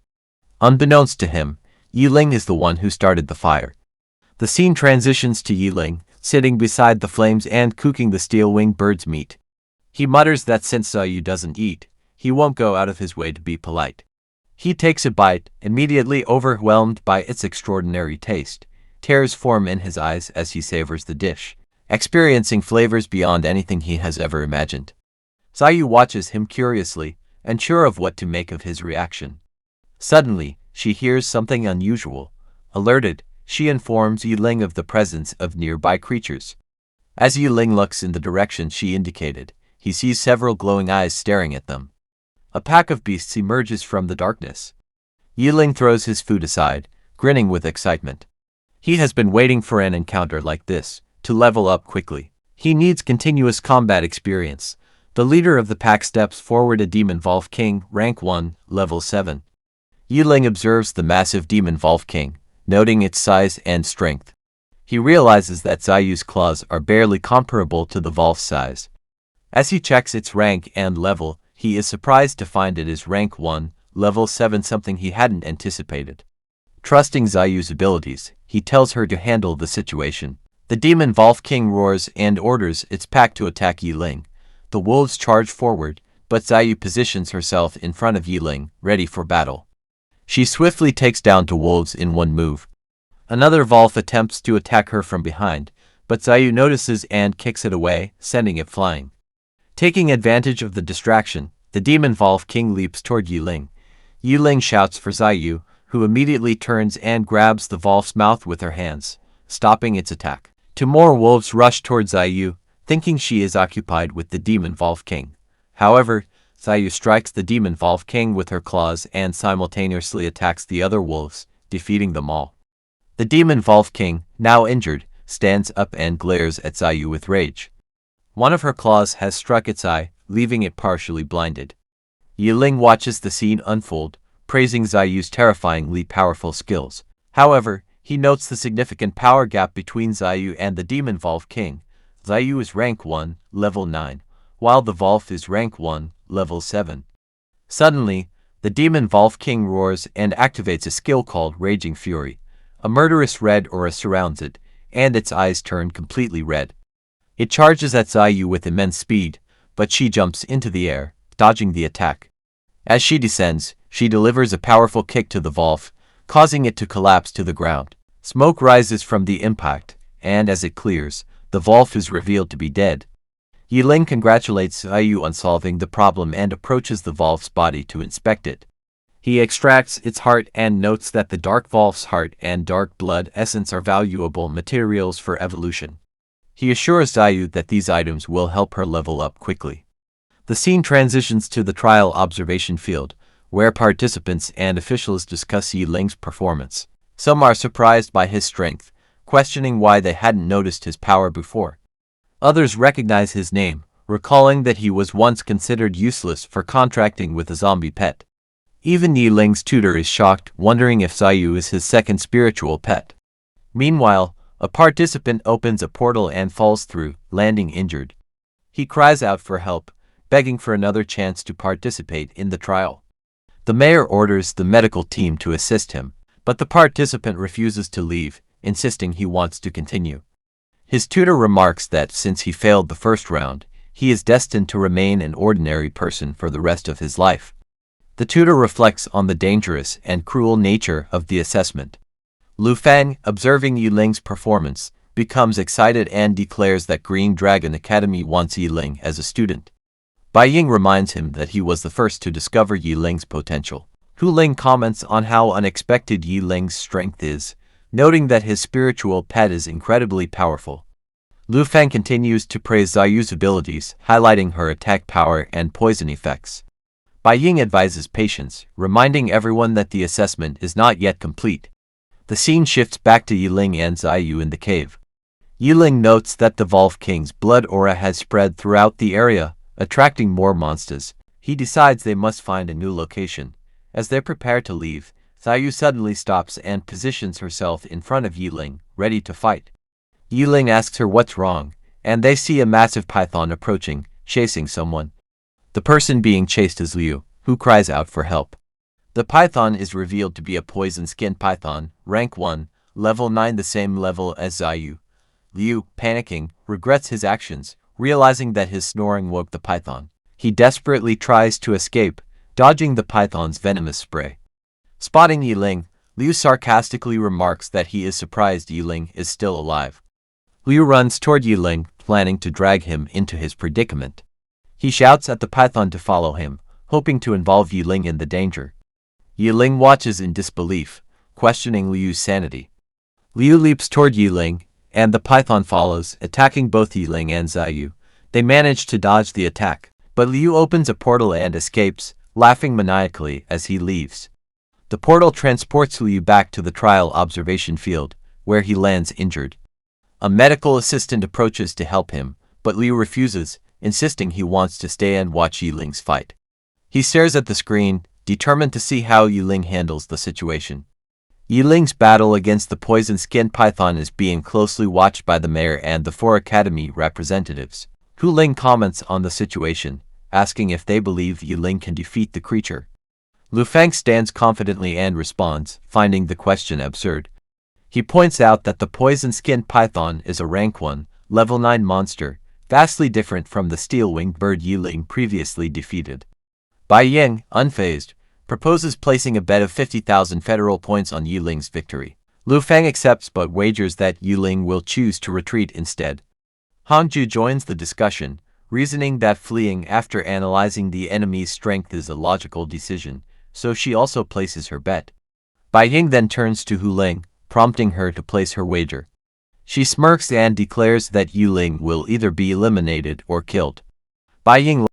Unbeknownst to him, Ye Ling is the one who started the fire. The scene transitions to Ye Ling, sitting beside the flames and cooking the steel-winged bird's meat. He mutters that since Zayu doesn't eat, he won't go out of his way to be polite. He takes a bite, immediately overwhelmed by its extraordinary taste. Tears form in his eyes as he savors the dish, experiencing flavors beyond anything he has ever imagined. Zayu watches him curiously, unsure of what to make of his reaction. Suddenly, she hears something unusual. Alerted, she informs Ye Ling of the presence of nearby creatures. As Ye Ling looks in the direction she indicated, he sees several glowing eyes staring at them. A pack of beasts emerges from the darkness. Ye Ling throws his food aside, grinning with excitement. He has been waiting for an encounter like this, to level up quickly. He needs continuous combat experience. The leader of the pack steps forward, a Demon Wolf King, rank 1, level 7. Ye Ling observes the massive Demon Wolf King, noting its size and strength. He realizes that Zayu's claws are barely comparable to the Wolf's size. As he checks its rank and level, he is surprised to find it is rank 1, level 7, something he hadn't anticipated. Trusting Zayu's abilities, he tells her to handle the situation. The Demon Wolf King roars and orders its pack to attack Ye Ling. The wolves charge forward, but Zayu positions herself in front of Ye Ling, ready for battle. She swiftly takes down two wolves in one move. Another wolf attempts to attack her from behind, but Zayu notices and kicks it away, sending it flying. Taking advantage of the distraction, the Demon Wolf King leaps toward Ye Ling. Ye Ling shouts for Zayu, who immediately turns and grabs the wolf's mouth with her hands, stopping its attack. Two more wolves rush toward Zayu, thinking she is occupied with the Demon Wolf King. However, Zayu strikes the Demon Wolf King with her claws and simultaneously attacks the other wolves, defeating them all. The Demon Wolf King, now injured, stands up and glares at Zayu with rage. One of her claws has struck its eye, leaving it partially blinded. Ye Ling watches the scene unfold, praising Zayu's terrifyingly powerful skills. However, he notes the significant power gap between Zayu and the Demon Wolf King. Zayu is rank 1, level 9, while the Wolf is rank 1, level 7. Suddenly, the Demon Wolf King roars and activates a skill called Raging Fury. A murderous red aura surrounds it, and its eyes turn completely red. It charges at Zayu with immense speed, but she jumps into the air, dodging the attack. As she descends, she delivers a powerful kick to the Wolf, causing it to collapse to the ground. Smoke rises from the impact, and as it clears, the Wolf is revealed to be dead. Ye Ling congratulates Zayu on solving the problem and approaches the Wolf's body to inspect it. He extracts its heart and notes that the Dark Wolf's heart and dark blood essence are valuable materials for evolution. He assures Zayu that these items will help her level up quickly. The scene transitions to the trial observation field, where participants and officials discuss Ye Ling's performance. Some are surprised by his strength, questioning why they hadn't noticed his power before. Others recognize his name, recalling that he was once considered useless for contracting with a zombie pet. Even Ye Ling's tutor is shocked, wondering if Zayu is his second spiritual pet. Meanwhile, a participant opens a portal and falls through, landing injured. He cries out for help, begging for another chance to participate in the trial. The mayor orders the medical team to assist him, but the participant refuses to leave, insisting he wants to continue. His tutor remarks that since he failed the first round, he is destined to remain an ordinary person for the rest of his life. The tutor reflects on the dangerous and cruel nature of the assessment. Lu Feng, observing Ye Ling's performance, becomes excited and declares that Green Dragon Academy wants Ye Ling as a student. Bai Ying reminds him that he was the first to discover Ye Ling's potential. Hu Ling comments on how unexpected Ye Ling's strength is, noting that his spiritual pet is incredibly powerful. Lu Feng continues to praise Zayu's abilities, highlighting her attack power and poison effects. Bai Ying advises patience, reminding everyone that the assessment is not yet complete. The scene shifts back to Ye Ling and Zayu in the cave. Ye Ling notes that the Wolf King's blood aura has spread throughout the area, attracting more monsters. He decides they must find a new location. As they prepare to leave, Zayu suddenly stops and positions herself in front of Ye Ling, ready to fight. Ye Ling asks her what's wrong, and they see a massive python approaching, chasing someone. The person being chased is Liu, who cries out for help. The python is revealed to be a poison-skinned python, rank 1, level 9, the same level as Zayu. Liu, panicking, regrets his actions, realizing that his snoring woke the python. He desperately tries to escape, dodging the python's venomous spray. Spotting Ye Ling, Liu sarcastically remarks that he is surprised Ye Ling is still alive. Liu runs toward Ye Ling, planning to drag him into his predicament. He shouts at the python to follow him, hoping to involve Ye Ling in the danger. Ye Ling watches in disbelief, questioning Liu's sanity. Liu leaps toward Ye Ling, and the python follows, attacking both Ye Ling and Ziyu. They manage to dodge the attack, but Liu opens a portal and escapes, laughing maniacally as he leaves. The portal transports Liu back to the trial observation field, where he lands injured. A medical assistant approaches to help him, but Liu refuses, insisting he wants to stay and watch Ye Ling's fight. He stares at the screen, determined to see how Ye Ling handles the situation. Ye Ling's battle against the poison-skinned python is being closely watched by the mayor and the 4 academy representatives. Hu Ling comments on the situation, asking if they believe Ye Ling can defeat the creature. Lu Feng stands confidently and responds, finding the question absurd. He points out that the poison-skinned python is a rank 1, level 9 monster, vastly different from the steel-winged bird Ye Ling previously defeated. Bai Ying, unfazed, proposes placing a bet of 50,000 federal points on Ye Ling's victory. Lu Feng accepts but wagers that Ye Ling will choose to retreat instead. Hangju joins the discussion, reasoning that fleeing after analyzing the enemy's strength is a logical decision, so she also places her bet. Bai Ying then turns to Hu Ling, prompting her to place her wager. She smirks and declares that Ye Ling will either be eliminated or killed. Bai Ying